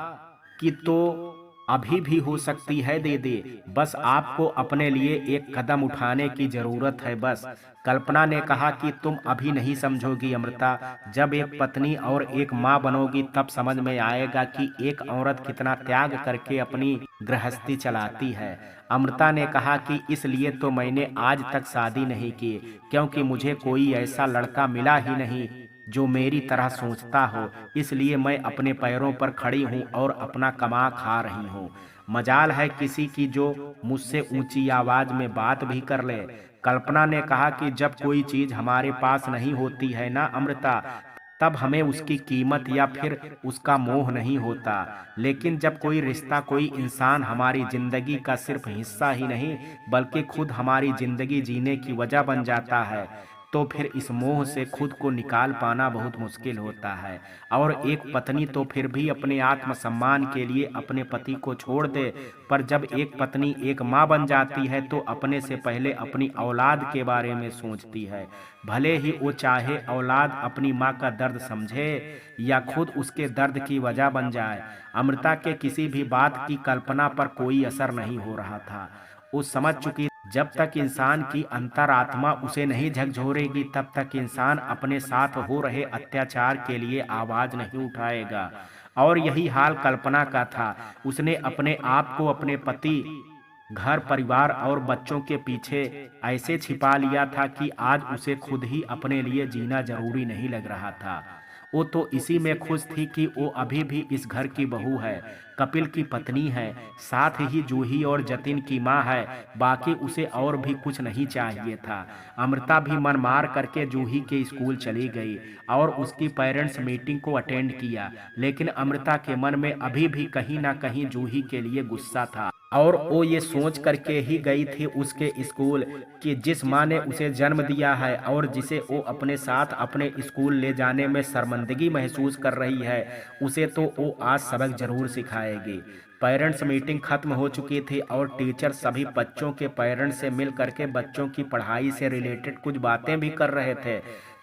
कि तो अभी भी हो सकती है दीदी, बस आपको अपने लिए एक कदम उठाने की जरूरत है बस। कल्पना ने कहा कि तुम अभी नहीं समझोगी अमृता, जब एक पत्नी और एक माँ बनोगी तब समझ में आएगा कि एक औरत कितना त्याग करके अपनी गृहस्थी चलाती है। अमृता ने कहा कि इसलिए तो मैंने आज तक शादी नहीं की, क्योंकि मुझे कोई ऐसा लड़का मिला ही नहीं जो मेरी तरह सोचता हो, इसलिए मैं अपने पैरों पर खड़ी हूँ और अपना कमा खा रही हूँ। मजाल है किसी की जो मुझसे ऊंची आवाज में बात भी कर ले। कल्पना ने कहा कि जब कोई चीज हमारे पास नहीं होती है ना अमृता, तब हमें उसकी कीमत या फिर उसका मोह नहीं होता। लेकिन जब कोई रिश्ता, कोई इंसान हमारी जिंदगी का सिर्फ हिस्सा ही नहीं बल्कि खुद हमारी जिंदगी जीने की वजह बन जाता है, तो फिर इस मोह से खुद को निकाल पाना बहुत मुश्किल होता है। और एक पत्नी तो फिर भी अपने आत्मसम्मान के लिए अपने पति को छोड़ दे, पर जब एक पत्नी एक माँ बन जाती है तो अपने से पहले अपनी औलाद के बारे में सोचती है, भले ही वो चाहे औलाद अपनी माँ का दर्द समझे या खुद उसके दर्द की वजह बन जाए। अमृता के किसी भी बात की कल्पना पर कोई असर नहीं हो रहा था। वो समझ चुकी जब तक इंसान की अंतरात्मा उसे नहीं झकझोरेगी तब तक इंसान अपने साथ हो रहे अत्याचार के लिए आवाज नहीं उठाएगा। और यही हाल कल्पना का था। उसने अपने आप को अपने पति, घर परिवार और बच्चों के पीछे ऐसे छिपा लिया था कि आज उसे खुद ही अपने लिए जीना जरूरी नहीं लग रहा था। वो तो इसी में खुश थी कि वो अभी भी इस घर की बहू है, कपिल की पत्नी है, साथ ही जूही और जतिन की माँ है। बाकी उसे और भी कुछ नहीं चाहिए था। अमृता भी मन मार करके जूही के स्कूल चली गई और उसकी पेरेंट्स मीटिंग को अटेंड किया। लेकिन अमृता के मन में अभी भी कहीं ना कहीं जूही के लिए गुस्सा था और वो ये सोच करके ही गई थी उसके स्कूल कि जिस माँ ने उसे जन्म दिया है और जिसे वो अपने साथ अपने स्कूल ले जाने में शर्मिंदगी महसूस कर रही है, उसे तो वो आज सबक जरूर सिखाएगी। पेरेंट्स मीटिंग खत्म हो चुकी थी और टीचर सभी बच्चों के पेरेंट्स से मिल करके बच्चों की पढ़ाई से रिलेटेड कुछ बातें भी कर रहे थे।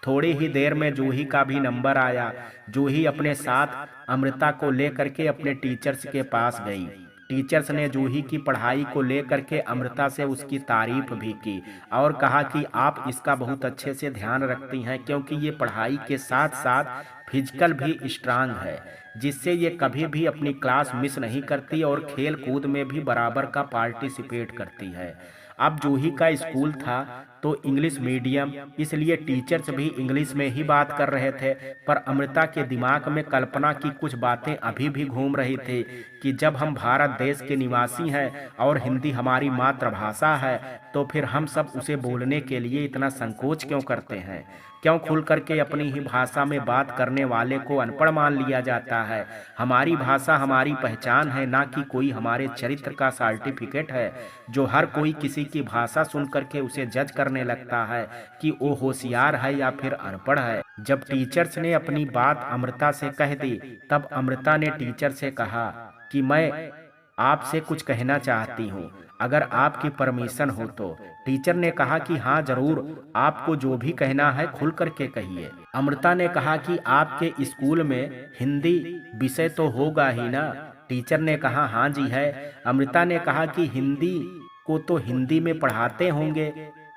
थोड़ी ही देर में जूही का भी नंबर आया। जूही अपने साथ अमृता को लेकर के अपने टीचर्स के पास गई। टीचर्स ने जूही की पढ़ाई को लेकर के अमृता से उसकी तारीफ भी की और कहा कि आप इसका बहुत अच्छे से ध्यान रखती हैं, क्योंकि ये पढ़ाई के साथ साथ फिजिकल भी स्ट्रांग है, जिससे ये कभी भी अपनी क्लास मिस नहीं करती और खेल कूद में भी बराबर का पार्टिसिपेट करती है। अब जूही का स्कूल था तो इंग्लिश मीडियम, इसलिए टीचर्स भी इंग्लिश में ही बात कर रहे थे। पर अमृता के दिमाग में कल्पना की कुछ बातें अभी भी घूम रही थी कि जब हम भारत देश के निवासी हैं और हिंदी हमारी मातृभाषा है तो फिर हम सब उसे बोलने के लिए इतना संकोच क्यों करते हैं। क्यों खुल करके अपनी ही भाषा में बात करने वाले को अनपढ़ मान लिया जाता है? हमारी भाषा हमारी पहचान है, ना कि कोई हमारे चरित्र का सर्टिफिकेट है जो हर कोई किसी की भाषा सुन करके उसे जज करने लगता है कि वो होशियार है या फिर अनपढ़ है। जब टीचर्स ने अपनी बात अमृता से कह दी, तब अमृता ने टीचर से कहा कि मैं आपसे कुछ कहना चाहती हूँ, अगर आपकी परमिशन हो तो। टीचर ने कहा कि हाँ जरूर, आपको जो भी कहना है खुल करके कहिए। अमृता ने कहा कि आपके स्कूल में हिंदी विषय तो होगा ही ना? टीचर ने कहा हाँ जी है। अमृता ने कहा कि हिंदी को तो हिंदी में पढ़ाते होंगे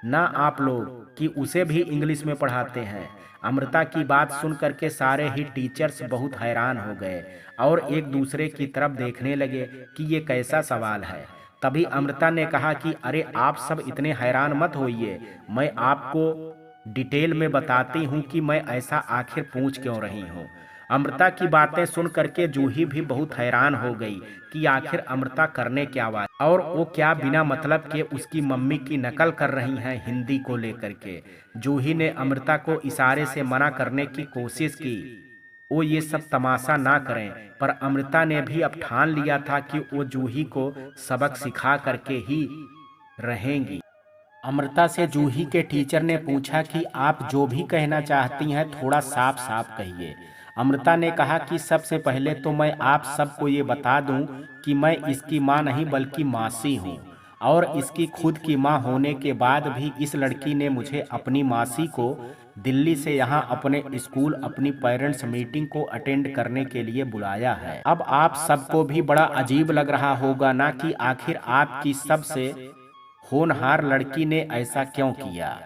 ना आप लोग, कि उसे भी इंग्लिश में पढ़ाते हैं? अमृता की बात सुन करके सारे ही टीचर्स बहुत हैरान हो गए और एक दूसरे की तरफ देखने लगे कि ये कैसा सवाल है। तभी अमृता ने कहा कि अरे आप सब इतने हैरान मत होइए, मैं आपको डिटेल में बताती हूँ कि मैं ऐसा आखिर पूछ क्यों रही हूँ। अमृता की बातें सुन करके जूही भी बहुत हैरान हो गई कि आखिर अमृता करने क्या वाली, और वो क्या बिना मतलब के उसकी मम्मी की नकल कर रही हैं हिंदी को लेकर के। जूही ने अमृता को इशारे से मना करने की कोशिश की, वो ये सब तमाशा ना करें, पर अमृता ने भी अब ठान लिया था कि वो जूही को सबक सिखा करके ही रहेंगी। अमृता से जूही के टीचर ने पूछा कि आप जो भी कहना चाहती हैं थोड़ा साफ साफ कहिए। अमृता ने कहा कि सबसे पहले तो मैं आप सबको ये बता दूं कि मैं इसकी मां नहीं बल्कि मासी हूं, और इसकी खुद की मां होने के बाद भी इस लड़की ने मुझे अपनी मासी को दिल्ली से यहाँ अपने स्कूल अपनी पेरेंट्स मीटिंग को अटेंड करने के लिए बुलाया है। अब आप सबको भी बड़ा अजीब लग रहा होगा ना कि आखिर आपकी सबसे होनहार लड़की ने ऐसा क्यों किया।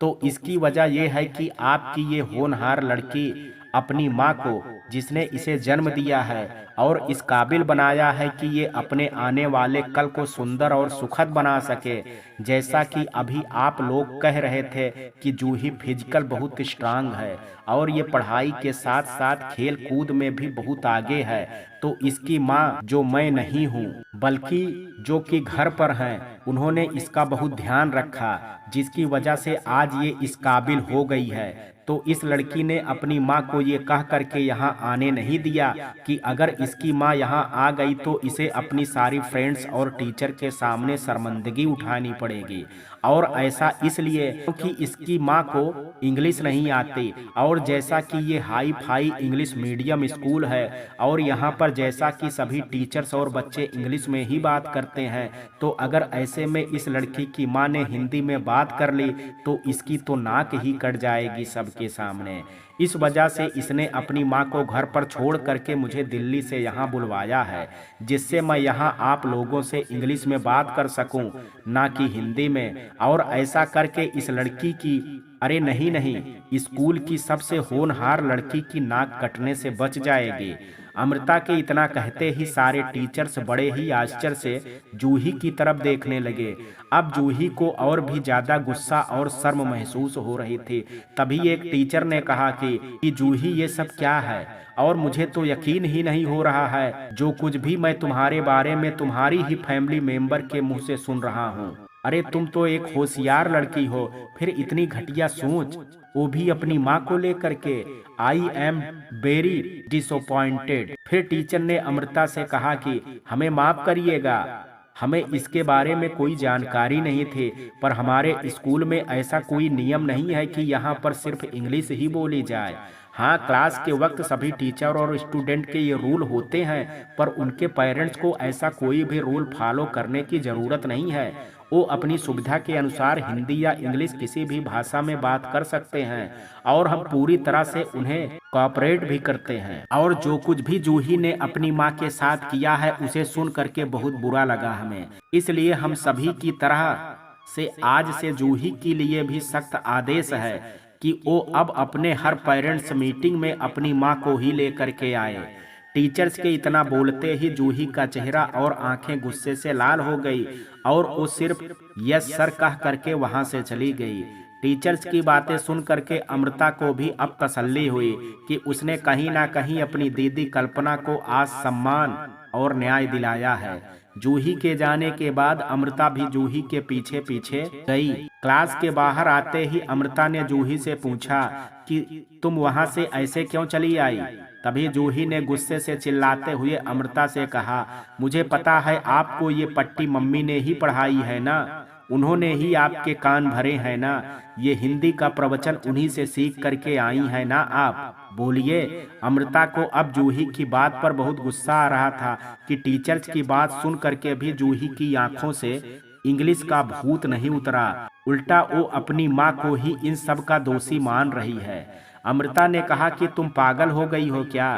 तो इसकी वजह यह है कि आपकी ये होनहार लड़की अपनी माँ को, जिसने इसे जन्म दिया है और इस काबिल बनाया है कि ये अपने आने वाले कल को सुंदर और सुखद बना सके, जैसा कि अभी आप लोग कह रहे थे कि जूही फिजिकल बहुत स्ट्रांग है और ये पढ़ाई के साथ साथ खेल कूद में भी बहुत आगे है, तो इसकी माँ जो मैं नहीं हूँ बल्कि जो कि घर पर हैं, उन्होंने इसका बहुत ध्यान रखा, जिसकी वजह से आज ये इस काबिल हो गई है। तो इस लड़की ने अपनी माँ को ये कह करके यहाँ आने नहीं दिया कि अगर इसकी माँ यहाँ आ गई तो इसे अपनी सारी फ्रेंड्स और टीचर के सामने शर्मिंदगी उठानी पड़ेगी। और ऐसा इसलिए क्योंकि इसकी माँ को इंग्लिश नहीं आती, और जैसा कि ये hi fi English medium school है और यहाँ पर जैसा कि सभी टीचर्स और बच्चे इंग्लिश में ही बात करते हैं, तो अगर ऐसे में इस लड़की की माँ ने हिंदी में बात कर ली तो इसकी तो नाक ही कट जाएगी सबके सामने। इस वजह से इसने अपनी माँ को घर पर छोड़ करके मुझे दिल्ली से यहाँ बुलवाया है, जिससे मैं यहाँ आप लोगों से इंग्लिश में बात कर सकूं, ना कि हिंदी में। और ऐसा करके इस लड़की की, अरे नहीं नहीं, स्कूल की सबसे होनहार लड़की की नाक कटने से बच जाएगी। अमृता के इतना कहते ही सारे टीचर्स बड़े ही आश्चर्य से जूही की तरफ देखने लगे। अब जूही को और भी ज्यादा गुस्सा और शर्म महसूस हो रही थी। तभी एक टीचर ने कहा कि जूही ये सब क्या है, और मुझे तो यकीन ही नहीं हो रहा है जो कुछ भी मैं तुम्हारे बारे में तुम्हारी ही फैमिली मेंबर के मुंह से सुन रहा हूँ। अरे तुम तो एक होशियार लड़की हो, फिर इतनी घटिया सोच, वो भी अपनी माँ को लेकर के। I am very disappointed. फिर टीचर ने अमृता से कहा कि हमें माफ करिएगा, हमें इसके बारे में कोई जानकारी नहीं थी, पर हमारे स्कूल में ऐसा कोई नियम नहीं है कि यहाँ पर सिर्फ इंग्लिश ही बोली जाए। हाँ, क्लास के वक्त सभी टीचर और स्टूडेंट के ये रूल होते हैं, पर उनके पेरेंट्स को ऐसा कोई भी रूल फॉलो करने की ज़रूरत नहीं है। वो अपनी सुविधा के अनुसार हिंदी या इंग्लिश किसी भी भाषा में बात कर सकते हैं, और हम पूरी तरह से उन्हें कोऑपरेट भी करते हैं। और जो कुछ भी जूही ने अपनी माँ के साथ किया है उसे सुन करके बहुत बुरा लगा हमें, इसलिए हम सभी की तरह से आज से जूही के लिए भी सख्त आदेश है कि वो अब अपने हर पेरेंट्स मीटिंग में अपनी माँ को ही लेकर के आए। टीचर्स के इतना बोलते ही जूही का चेहरा और आंखें गुस्से से लाल हो गई और वो सिर्फ यस सर कह करके वहां से चली गई। टीचर्स की बातें सुन करके अमृता को भी अब तसल्ली हुई कि उसने कहीं ना कहीं अपनी दीदी कल्पना को आज सम्मान और न्याय दिलाया है, जूही के जाने के बाद अमृता भी जूही के पीछे पीछे गई। क्लास के बाहर आते ही अमृता ने जूही से पूछा कि तुम वहां से ऐसे क्यों चली आई। तभी जूही ने गुस्से से चिल्लाते हुए अमृता से कहा, मुझे पता है आपको ये पट्टी मम्मी ने ही पढ़ाई है ना, उन्होंने ही आपके कान भरे हैं ना, ये हिंदी का प्रवचन उन्हीं से सीख करके आई है ना आप, बोलिए। अमृता को अब जूही की बात पर बहुत गुस्सा आ रहा था कि टीचर्स की बात सुन करके भी जूही की आंखों से इंग्लिश का भूत नहीं उतरा, उल्टा वो अपनी माँ को ही इन सब का दोषी मान रही है। अमृता ने कहा कि तुम पागल हो गई हो क्या,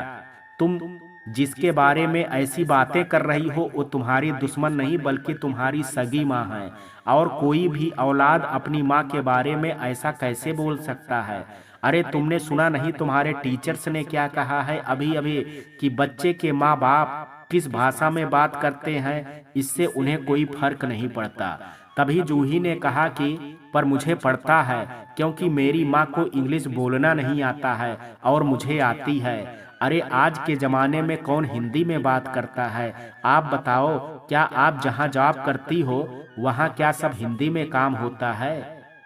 तुम जिसके बारे में ऐसी बातें कर रही हो वो तुम्हारी दुश्मन नहीं बल्कि तुम्हारी सगी माँ है, और कोई भी औलाद अपनी माँ के बारे में ऐसा कैसे बोल सकता है। अरे तुमने सुना नहीं तुम्हारे टीचर्स ने क्या कहा है अभी अभी कि बच्चे के माँ बाप किस भाषा में बात करते हैं इससे उन्हें कोई फर्क नहीं पड़ता। तभी जूही ने कहा कि पर मुझे पड़ता है, क्योंकि मेरी माँ को इंग्लिश बोलना नहीं आता है और मुझे आती है। अरे आज के ज़माने में कौन हिंदी में बात करता है, आप बताओ, क्या आप जहाँ जॉब करती हो वहाँ क्या सब हिंदी में काम होता है?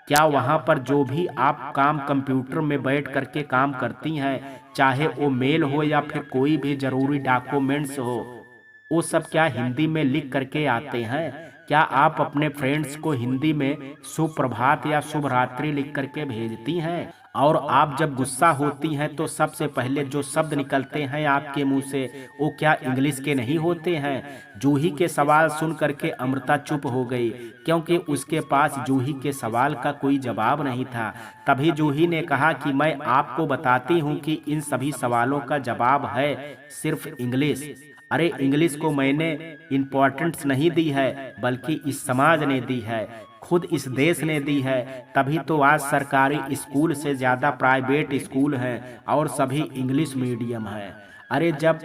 क्या वहाँ पर जो भी आप काम कंप्यूटर में बैठ करके काम करती हैं, चाहे वो मेल हो या फिर कोई भी ज़रूरी डॉक्यूमेंट्स हो, वो सब क्या हिंदी में लिख करके आते हैं? क्या आप अपने फ्रेंड्स को हिंदी में शुभ प्रभात या शुभ रात्रि लिख करके भेजती हैं? और आप जब गुस्सा होती हैं तो सबसे पहले जो शब्द निकलते हैं आपके मुंह से वो क्या इंग्लिश के नहीं होते हैं? जूही के सवाल सुन करके अमृता चुप हो गई, क्योंकि उसके पास जूही के सवाल का कोई जवाब नहीं था। तभी जूही ने कहा कि मैं आपको बताती हूँ कि इन सभी सवालों का जवाब है सिर्फ इंग्लिश। अरे इंग्लिश को मैंने इम्पोर्टेंस नहीं दी है बल्कि इस समाज ने दी है, खुद इस देश ने दी है। तभी तो आज सरकारी स्कूल से ज़्यादा प्राइवेट स्कूल हैं और सभी इंग्लिश मीडियम हैं। अरे जब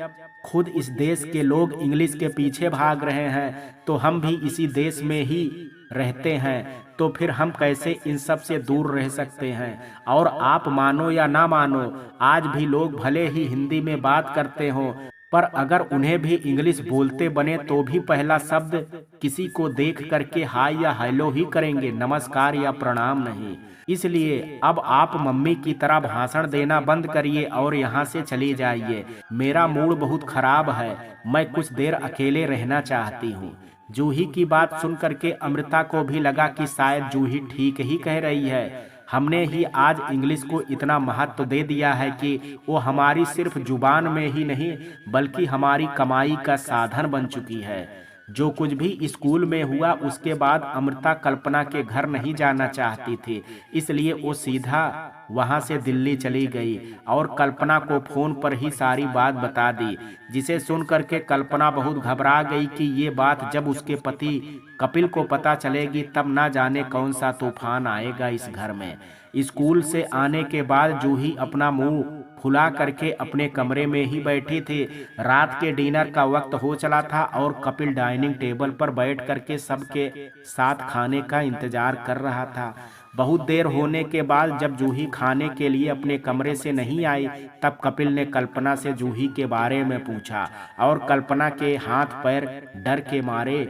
खुद इस देश के लोग इंग्लिश के पीछे भाग रहे हैं तो हम भी इसी देश में ही रहते हैं, तो फिर हम कैसे इन सब से दूर रह सकते हैं। और आप मानो या ना मानो, आज भी लोग भले ही हिंदी में बात करते हों, पर अगर उन्हें भी इंग्लिश बोलते बने तो भी पहला शब्द किसी को देख करके हाय या हेलो ही करेंगे, नमस्कार या प्रणाम नहीं। इसलिए अब आप मम्मी की तरह भाषण देना बंद करिए और यहाँ से चली जाइए। मेरा मूड बहुत खराब है, मैं कुछ देर अकेले रहना चाहती हूँ। जूही की बात सुन करके अमृता को भी लगा कि शायद जूही ठीक ही कह रही है। हमने ही आज इंग्लिश को इतना महत्व दे दिया है कि वो हमारी सिर्फ जुबान में ही नहीं बल्कि हमारी कमाई का साधन बन चुकी है। जो कुछ भी स्कूल में हुआ उसके बाद अमृता कल्पना के घर नहीं जाना चाहती थी, इसलिए वो सीधा वहां से दिल्ली चली गई और कल्पना को फोन पर ही सारी बात बता दी, जिसे सुन करके कल्पना बहुत घबरा गई कि ये बात जब उसके पति कपिल को पता चलेगी तब ना जाने कौन सा तूफान आएगा इस घर में। स्कूल से आने के बाद जूही अपना मुंह फुला करके अपने कमरे में ही बैठी थी। रात के डिनर का वक्त हो चला था और कपिल डाइनिंग टेबल पर बैठ करके सबके साथ खाने का इंतजार कर रहा था। बहुत देर होने के बाद जब जूही खाने के लिए अपने कमरे से नहीं आई तब कपिल ने कल्पना से जूही के बारे में पूछा और कल्पना के हाथ पैर डर के मारे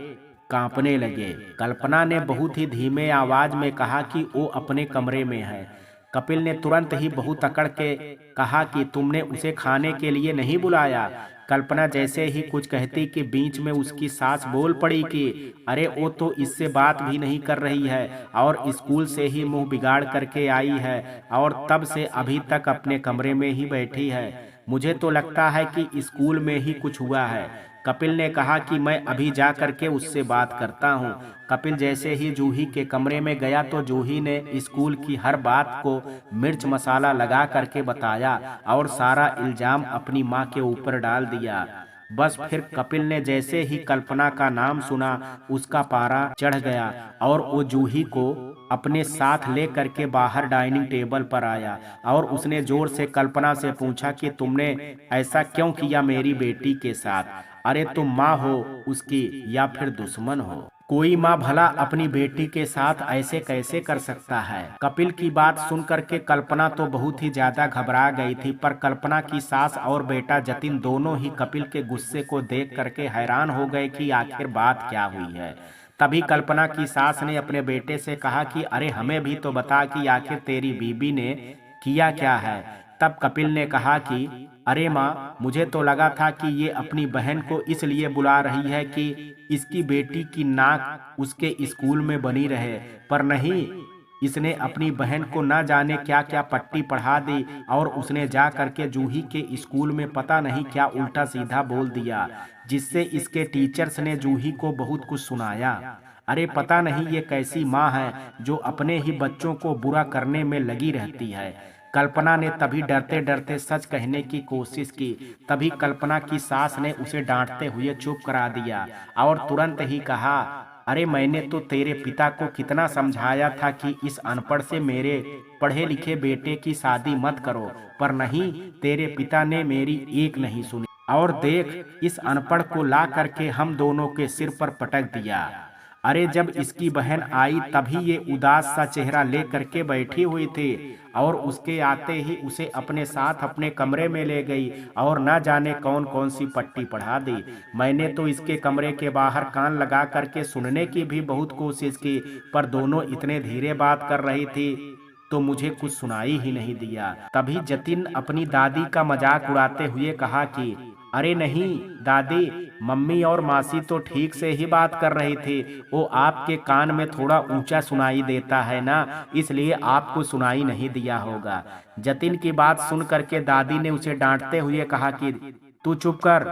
कांपने लगे। कल्पना ने बहुत ही धीमे आवाज में कहा कि वो अपने कमरे में है। कपिल ने तुरंत ही बहुत अकड़ के कहा कि तुमने उसे खाने के लिए नहीं बुलाया। कल्पना जैसे ही कुछ कहती कि बीच में उसकी सास बोल पड़ी कि अरे वो तो इससे बात भी नहीं कर रही है और स्कूल से ही मुंह बिगाड़ करके आई है और तब से अभी तक अपने कमरे में ही बैठी है। मुझे तो लगता है कि स्कूल में ही कुछ हुआ है। कपिल ने कहा कि मैं अभी जा करके उससे बात करता हूँ। कपिल जैसे ही जूही के कमरे में गया तो जूही ने स्कूल की हर बात को मिर्च मसाला लगा करके बताया और सारा इल्जाम अपनी माँ के ऊपर डाल दिया। बस फिर कपिल ने जैसे ही कल्पना का नाम सुना उसका पारा चढ़ गया और वो जूही को अपने साथ ले करके बाहर डाइनिंग टेबल पर आया और उसने जोर से कल्पना से पूछा कि तुमने ऐसा क्यों किया मेरी बेटी के साथ? अरे तुम माँ हो उसकी या फिर दुश्मन हो? कोई माँ भला अपनी बेटी के साथ ऐसे कैसे कर सकता है। कपिल की बात सुन करके कल्पना तो बहुत ही ज्यादा घबरा गई थी, पर कल्पना की सास और बेटा जतिन दोनों ही कपिल के गुस्से को देख करके हैरान हो गए कि आखिर बात क्या हुई है। तभी कल्पना की सास ने अपने बेटे से कहा कि अरे हमें भी तो बता कि आखिर तेरी बीबी ने किया क्या है। तब कपिल ने कहा कि अरे माँ, मुझे तो लगा था कि ये अपनी बहन को इसलिए बुला रही है कि इसकी बेटी की नाक उसके स्कूल में बनी रहे, पर नहीं, इसने अपनी बहन को न जाने क्या क्या पट्टी पढ़ा दी और उसने जा करके जूही के स्कूल में पता नहीं क्या उल्टा सीधा बोल दिया, जिससे इसके टीचर्स ने जूही को बहुत कुछ सुनाया। अरे पता नहीं ये कैसी माँ है जो अपने ही बच्चों को बुरा करने में लगी रहती है। कल्पना ने तभी डरते डरते सच कहने की कोशिश की। तभी कल्पना की सास ने उसे डांटते हुए चुप करा दिया और तुरंत ही कहा, अरे मैंने तो तेरे पिता को कितना समझाया था कि इस अनपढ़ से मेरे पढ़े लिखे बेटे की शादी मत करो, पर नहीं, तेरे पिता ने मेरी एक नहीं सुनी और देख, इस अनपढ़ को ला करके हम दोनों के सिर पर पटक दिया। अरे जब इसकी बहन आई तभी ये उदास सा चेहरा ले करके बैठी हुई थी और उसके आते ही उसे अपने साथ अपने कमरे में ले गई और न जाने कौन कौन सी पट्टी पढ़ा दी। मैंने तो इसके कमरे के बाहर कान लगा करके सुनने की भी बहुत कोशिश की, पर दोनों इतने धीरे बात कर रही थी तो मुझे कुछ सुनाई ही नहीं दिया। तभी जतिन अपनी दादी का मजाक उड़ाते हुए कहा कि अरे नहीं दादी, मम्मी और मासी तो ठीक से ही बात कर रही थी, वो आपके कान में थोड़ा ऊंचा सुनाई देता है ना, इसलिए आपको सुनाई नहीं दिया होगा। जतिन की बात सुन करके दादी ने उसे डांटते हुए कहा कि तू चुप कर,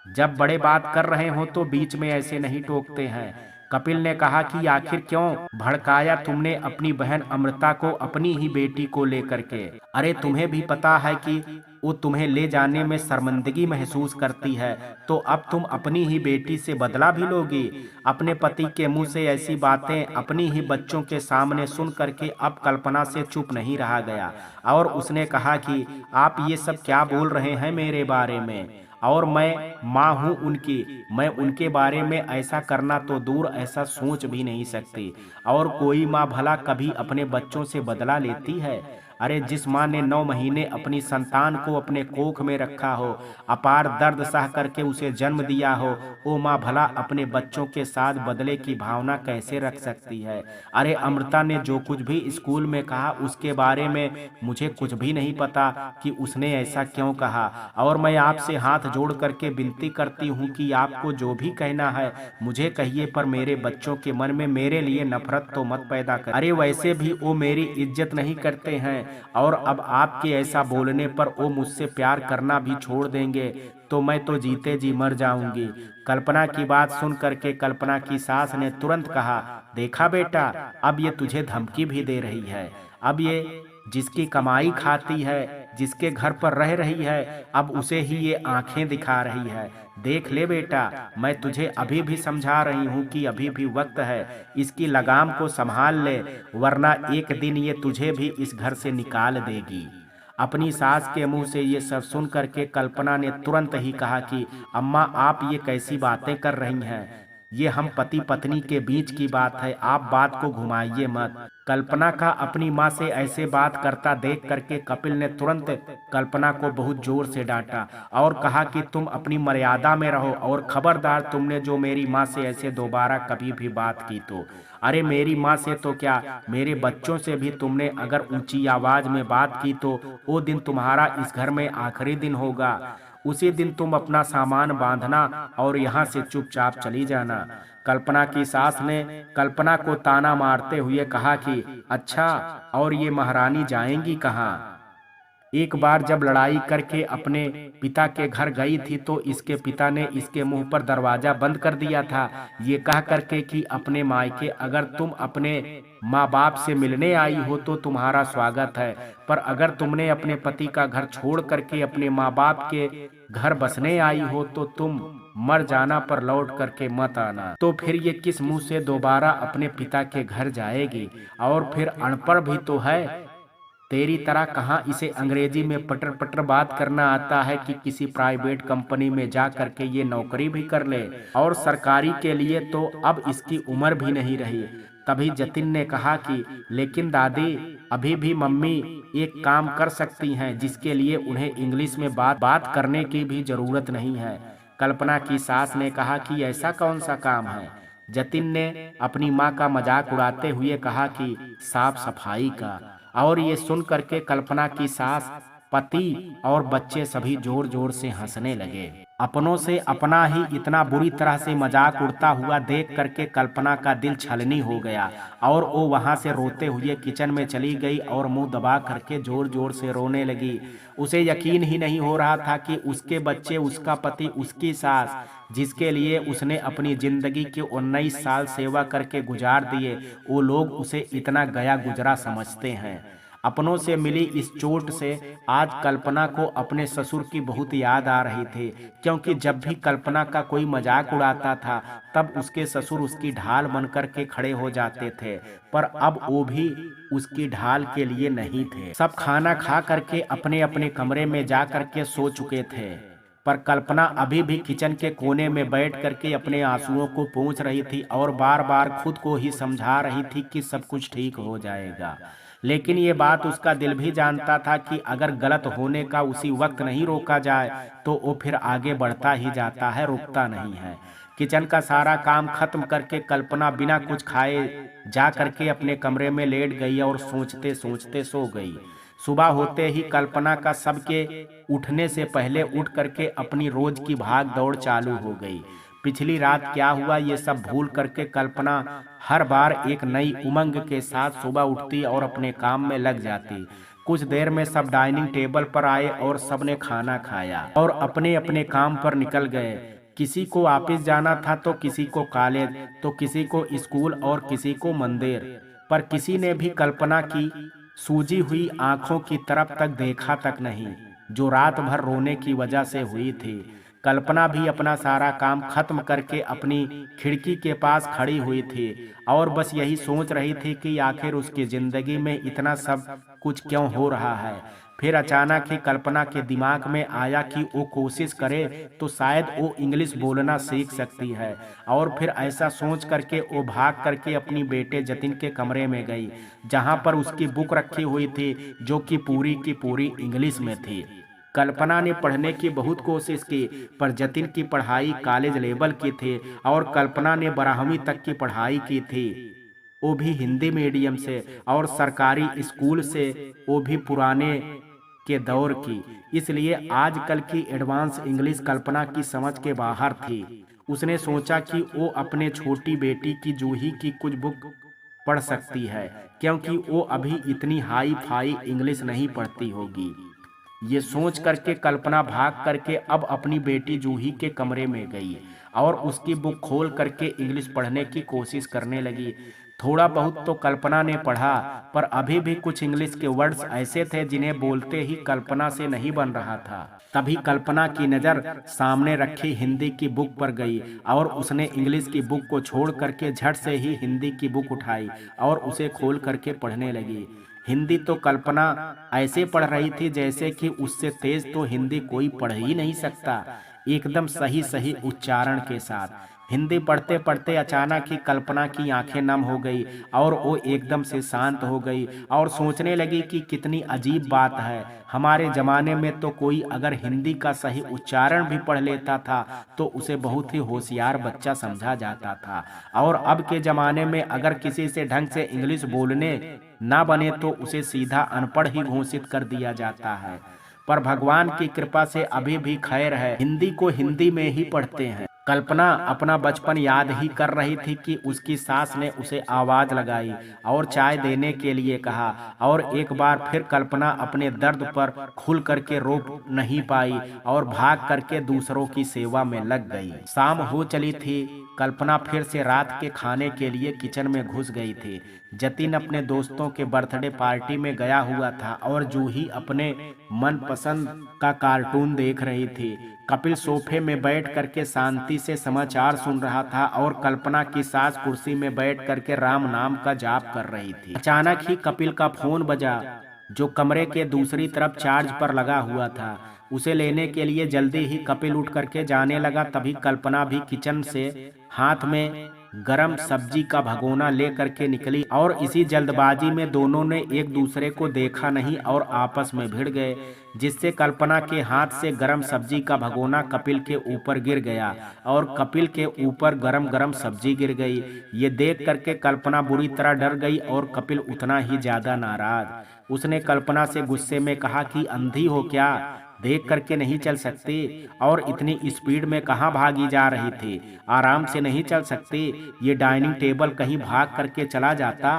जब बड़े बात कर रहे हो तो बीच में ऐसे नहीं टोकते हैं। कपिल ने कहा कि आखिर क्यों भड़काया तुमने अपनी बहन अमृता को अपनी ही बेटी को लेकर के। अरे तुम्हें भी पता है कि वो तुम्हें ले जाने में शर्मिंदगी महसूस करती है, तो अब तुम अपनी ही बेटी से बदला भी लोगी। अपने पति के मुंह से ऐसी बातें अपनी ही बच्चों के सामने सुन करके अब कल्पना से चुप नहीं रहा गया और उसने कहा कि आप ये सब क्या बोल रहे हैं मेरे बारे में, और मैं माँ हूँ उनकी, मैं उनके बारे में ऐसा करना तो दूर ऐसा सोच भी नहीं सकती। और कोई माँ भला कभी अपने बच्चों से बदला लेती है। अरे जिस माँ ने 9 महीने अपनी संतान को अपने कोख में रखा हो, अपार दर्द सह करके उसे जन्म दिया हो, वो माँ भला अपने बच्चों के साथ बदले की भावना कैसे रख सकती है। अरे अमृता ने जो कुछ भी स्कूल में कहा उसके बारे में मुझे कुछ भी नहीं पता कि उसने ऐसा क्यों कहा, और मैं आपसे हाथ जोड़ करके विनती करती हूँ कि आपको जो भी कहना है मुझे कहिए, पर मेरे बच्चों के मन में मेरे लिए नफरत तो मत पैदा कर। अरे वैसे भी वो मेरी इज्जत नहीं करते हैं, और अब आपके ऐसा बोलने पर वो मुझसे प्यार करना भी छोड़ देंगे तो मैं तो जीते जी मर जाऊंगी। कल्पना की बात सुन करके कल्पना की सास ने तुरंत कहा, देखा बेटा, अब ये तुझे धमकी भी दे रही है। अब ये जिसकी कमाई खाती है, जिसके घर पर रह रही है, अब उसे ही ये आंखें दिखा रही है। देख ले बेटा, मैं तुझे अभी भी समझा रही हूँ कि अभी भी वक्त है, इसकी लगाम को संभाल ले, वरना एक दिन ये तुझे भी इस घर से निकाल देगी। अपनी सास के मुंह से ये सब सुन करके कल्पना ने तुरंत ही कहा कि अम्मा, आप ये कैसी बातें कर रही हैं, ये हम पति पत्नी के बीच की बात है, आप बात को घुमाइए मत। कल्पना का अपनी माँ से ऐसे बात करता देख करके कपिल ने तुरंत कल्पना को बहुत जोर से डांटा और कहा कि तुम अपनी मर्यादा में रहो, और खबरदार, तुमने जो मेरी माँ से ऐसे दोबारा कभी भी बात की तो, अरे मेरी माँ से तो क्या, मेरे बच्चों से भी तुमने अगर ऊंची आवाज में बात की तो वो दिन तुम्हारा इस घर में आखिरी दिन होगा। उसी दिन तुम अपना सामान बांधना और यहाँ से चुपचाप चली जाना। कल्पना की सास ने कल्पना को ताना मारते हुए कहा कि अच्छा, और ये महारानी जाएंगी कहाँ। एक बार जब लड़ाई करके अपने पिता के घर गई थी तो इसके पिता ने इसके मुंह पर दरवाजा बंद कर दिया था, ये कह करके कि अपने मायके अगर तुम अपने माँ बाप से मिलने आई हो तो तुम्हारा स्वागत है, पर अगर तुमने अपने पति का घर छोड़ करके अपने माँ बाप के घर बसने आई हो तो तुम मर जाना, पर लौट करके मत आना। तो फिर ये किस मुंह से दोबारा अपने पिता के घर जाएगी। और फिर अनपढ़ भी तो है, तेरी तरह कहाँ इसे अंग्रेजी में पटर पटर बात करना आता है कि किसी प्राइवेट कंपनी में जा करके ये नौकरी भी कर ले, और सरकारी के लिए तो अब इसकी उम्र भी नहीं रही। तभी जतिन ने कहा कि लेकिन दादी, अभी भी मम्मी एक काम कर सकती हैं जिसके लिए उन्हें इंग्लिश में बात करने की भी जरूरत नहीं है। कल्पना की सास ने कहा कि ऐसा कौन सा काम है। जतिन ने अपनी माँ का मजाक उड़ाते हुए कहा कि साफ सफाई का। और ये सुन करके कल्पना की सास, पति और बच्चे सभी जोर जोर से हंसने लगे। अपनों से अपना ही इतना बुरी तरह से मजाक उड़ता हुआ देख करके कल्पना का दिल छलनी हो गया और वो वहां से रोते हुए किचन में चली गई और मुंह दबा करके जोर जोर से रोने लगी। उसे यकीन ही नहीं हो रहा था कि उसके बच्चे, उसका पति, उसकी सास, जिसके लिए उसने अपनी जिंदगी के 19 साल सेवा करके गुजार दिए, वो लोग उसे इतना गया गुजरा समझते हैं। अपनों से मिली इस चोट से आज कल्पना को अपने ससुर की बहुत याद आ रही थी, क्योंकि जब भी कल्पना का कोई मजाक उड़ाता था तब उसके ससुर उसकी ढाल बनकर के खड़े हो जाते थे, पर अब वो भी उसकी ढाल के लिए नहीं थे। सब खाना खा करके अपने अपने कमरे में जा करके सो चुके थे, पर कल्पना अभी भी किचन के कोने में बैठ करके अपने आंसुओं को पोंछ रही थी और बार बार खुद को ही समझा रही थी कि सब कुछ ठीक हो जाएगा। लेकिन ये बात उसका दिल भी जानता था कि अगर गलत होने का उसी वक्त नहीं रोका जाए तो वो फिर आगे बढ़ता ही जाता है, रुकता नहीं है। किचन का सारा काम खत्म करके कल्पना बिना कुछ खाए जा करके अपने कमरे में लेट गई और सोचते सोचते सो गई। सुबह होते ही कल्पना का सबके उठने से पहले उठ करके अपनी रोज की भाग दौड़ चालू हो गई। पिछली रात क्या हुआ ये सब भूल करके कल्पना हर बार एक नई उमंग के साथ सुबह उठती और अपने काम में लग जाती। कुछ देर में सब डाइनिंग टेबल पर आए और सबने खाना खाया और अपने अपने काम पर निकल गए। किसी को ऑफिस जाना था तो किसी को कॉलेज, तो किसी को स्कूल और किसी को मंदिर, पर किसी ने भी कल्पना की सूजी हुई आंखों की तरफ तक देखा तक नहीं, जो रात भर रोने की वजह से हुई थी। कल्पना भी अपना सारा काम खत्म करके अपनी खिड़की के पास खड़ी हुई थी और बस यही सोच रही थी कि आखिर उसकी जिंदगी में इतना सब कुछ क्यों हो रहा है। फिर अचानक ही कल्पना के दिमाग में आया कि वो कोशिश करे तो शायद वो इंग्लिश बोलना सीख सकती है, और फिर ऐसा सोच करके वो भाग करके अपनी बेटे जतिन के कमरे में गई, जहां पर उसकी बुक रखी हुई थी जो कि पूरी की पूरी इंग्लिश में थी। कल्पना ने पढ़ने की बहुत कोशिश की, पर जतिन की पढ़ाई कॉलेज लेवल की थी और कल्पना ने 12वीं तक की पढ़ाई की थी, वो भी हिंदी मीडियम से और सरकारी स्कूल से, वो भी पुराने के दौर की। इसलिए आजकल की एडवांस इंग्लिश कल्पना की समझ के बाहर थी। उसने सोचा कि वो अपने छोटी बेटी की जूही की कुछ बुक पढ़ सकती है, क्योंकि वो अभी इतनी हाई फाई इंग्लिश नहीं पढ़ती होगी। ये सोच करके कल्पना भाग करके अब अपनी बेटी जूही के कमरे में गई और उसकी बुक खोल करके इंग्लिश पढ़ने की कोशिश करने लगी। थोड़ा बहुत तो कल्पना ने पढ़ा, पर अभी भी कुछ इंग्लिश के वर्ड्स ऐसे थे जिन्हें बोलते ही कल्पना से नहीं बन रहा था। तभी कल्पना की नज़र सामने रखी हिंदी की बुक पर गई और उसने इंग्लिश की बुक को छोड़ करके झट से ही हिंदी की बुक उठाई और उसे खोल करके पढ़ने लगी। हिंदी तो कल्पना ऐसे पढ़ रही थी जैसे कि उससे तेज तो हिंदी कोई पढ़ ही नहीं सकता, एकदम सही सही उच्चारण के साथ। हिंदी पढ़ते पढ़ते अचानक ही कल्पना की आंखें नम हो गई और वो एकदम से शांत हो गई और सोचने लगी कि कितनी अजीब बात है, हमारे जमाने में तो कोई अगर हिंदी का सही उच्चारण भी पढ़ लेता था तो उसे बहुत ही होशियार बच्चा समझा जाता था, और अब के जमाने में अगर किसी से ढंग से इंग्लिश बोलने ना बने तो उसे सीधा अनपढ़ ही घोषित कर दिया जाता है। पर भगवान की कृपा से अभी भी खैर है, हिंदी को हिंदी में ही पढ़ते हैं। कल्पना अपना बचपन याद ही कर रही थी कि उसकी सास ने उसे आवाज लगाई और चाय देने के लिए कहा, और एक बार फिर कल्पना अपने दर्द पर खुल करके रो नहीं पाई और भाग करके दूसरों की सेवा में लग गई। शाम हो चली थी। कल्पना फिर से रात के खाने के लिए किचन में घुस गई थी। जतिन अपने दोस्तों के बर्थडे पार्टी में गया हुआ था और जूही अपने मनपसंद का कार्टून देख रही थी। कपिल सोफे में बैठ करके शांति से समाचार सुन रहा था और कल्पना की सास कुर्सी में बैठ करके राम नाम का जाप कर रही थी। अचानक ही कपिल का फोन बजा। जो कमरे के दूसरी तरफ चार्ज पर लगा हुआ था। उसे लेने के लिए जल्दी ही कपिल उठ करके जाने लगा। तभी कल्पना भी किचन से हाथ में गरम सब्जी का भगोना ले करके निकली और इसी जल्दबाजी में दोनों ने एक दूसरे को देखा नहीं और आपस में भिड़ गए, जिससे कल्पना के हाथ से गरम सब्जी का भगोना कपिल के ऊपर गिर गया और कपिल के ऊपर गरम गरम सब्जी गिर गई। ये देख करके कल्पना बुरी तरह डर गई और कपिल उतना ही ज्यादा नाराज। उसने कल्पना से गुस्से में कहा कि अंधी हो क्या, देख करके नहीं चल सकती? और इतनी स्पीड में कहाँ भागी जा रही थी? आराम से नहीं चल सकती? ये डाइनिंग टेबल कहीं भाग करके चला जाता?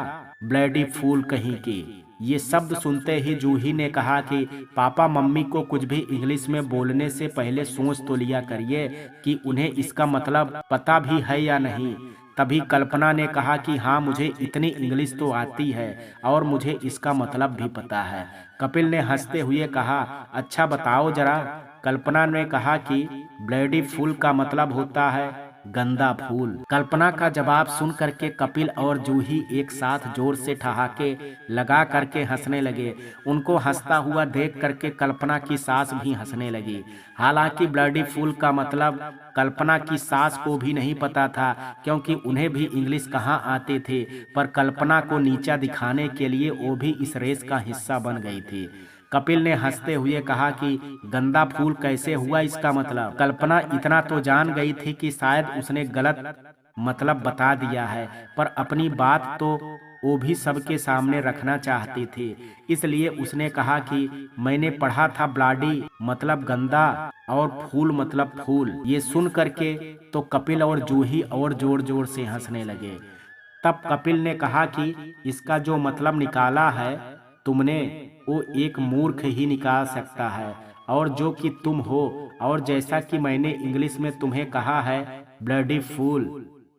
ब्लडी फूल कहीं की। ये शब्द सुनते ही जूही ने कहा कि पापा मम्मी को कुछ भी इंग्लिश में बोलने से पहले सोच तो लिया करिए कि उन्हें इसका मतलब पता भी है या नहीं। तभी कल्पना ने कहा कि हाँ, मुझे इतनी इंग्लिश तो आती है और मुझे इसका मतलब भी पता है। कपिल ने हंसते हुए कहा, अच्छा बताओ जरा। कल्पना ने कहा कि ब्लडी फूल का मतलब होता है गंदा फूल। कल्पना का जवाब सुन करके कपिल और जूही एक साथ जोर से ठहाके लगा करके हंसने लगे। उनको हंसता हुआ देख करके कल्पना की सास भी हंसने लगी। हालांकि ब्लडी फूल का मतलब कल्पना की सास को भी नहीं पता था, क्योंकि उन्हें भी इंग्लिश कहाँ आते थे। पर कल्पना को नीचा दिखाने के लिए वो भी इस रेस का हिस्सा बन गई थी। कपिल ने हंसते हुए कहा कि गंदा फूल कैसे हुआ इसका मतलब? कल्पना इतना तो जान गई थी कि शायद उसने गलत मतलब बता दिया है, पर अपनी बात तो वो भी सबके सामने रखना चाहती थी। इसलिए उसने कहा कि मैंने पढ़ा था ब्लाडी मतलब गंदा और फूल मतलब फूल। ये सुन करके तो कपिल और जूही और जोर जोर से हंसने लगे। तब कपिल ने कहा कि इसका जो मतलब निकाला है तुमने, वो एक मूर्ख ही निकाल सकता है, और जो कि तुम हो। और जैसा कि मैंने इंग्लिश में तुम्हें कहा है ब्लडी फूल।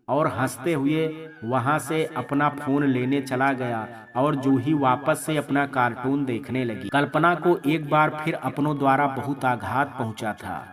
और हंसते हुए वहां से अपना फोन लेने चला गया और जूही वापस से अपना कार्टून देखने लगी। कल्पना को एक बार फिर अपनों द्वारा बहुत आघात पहुंचा था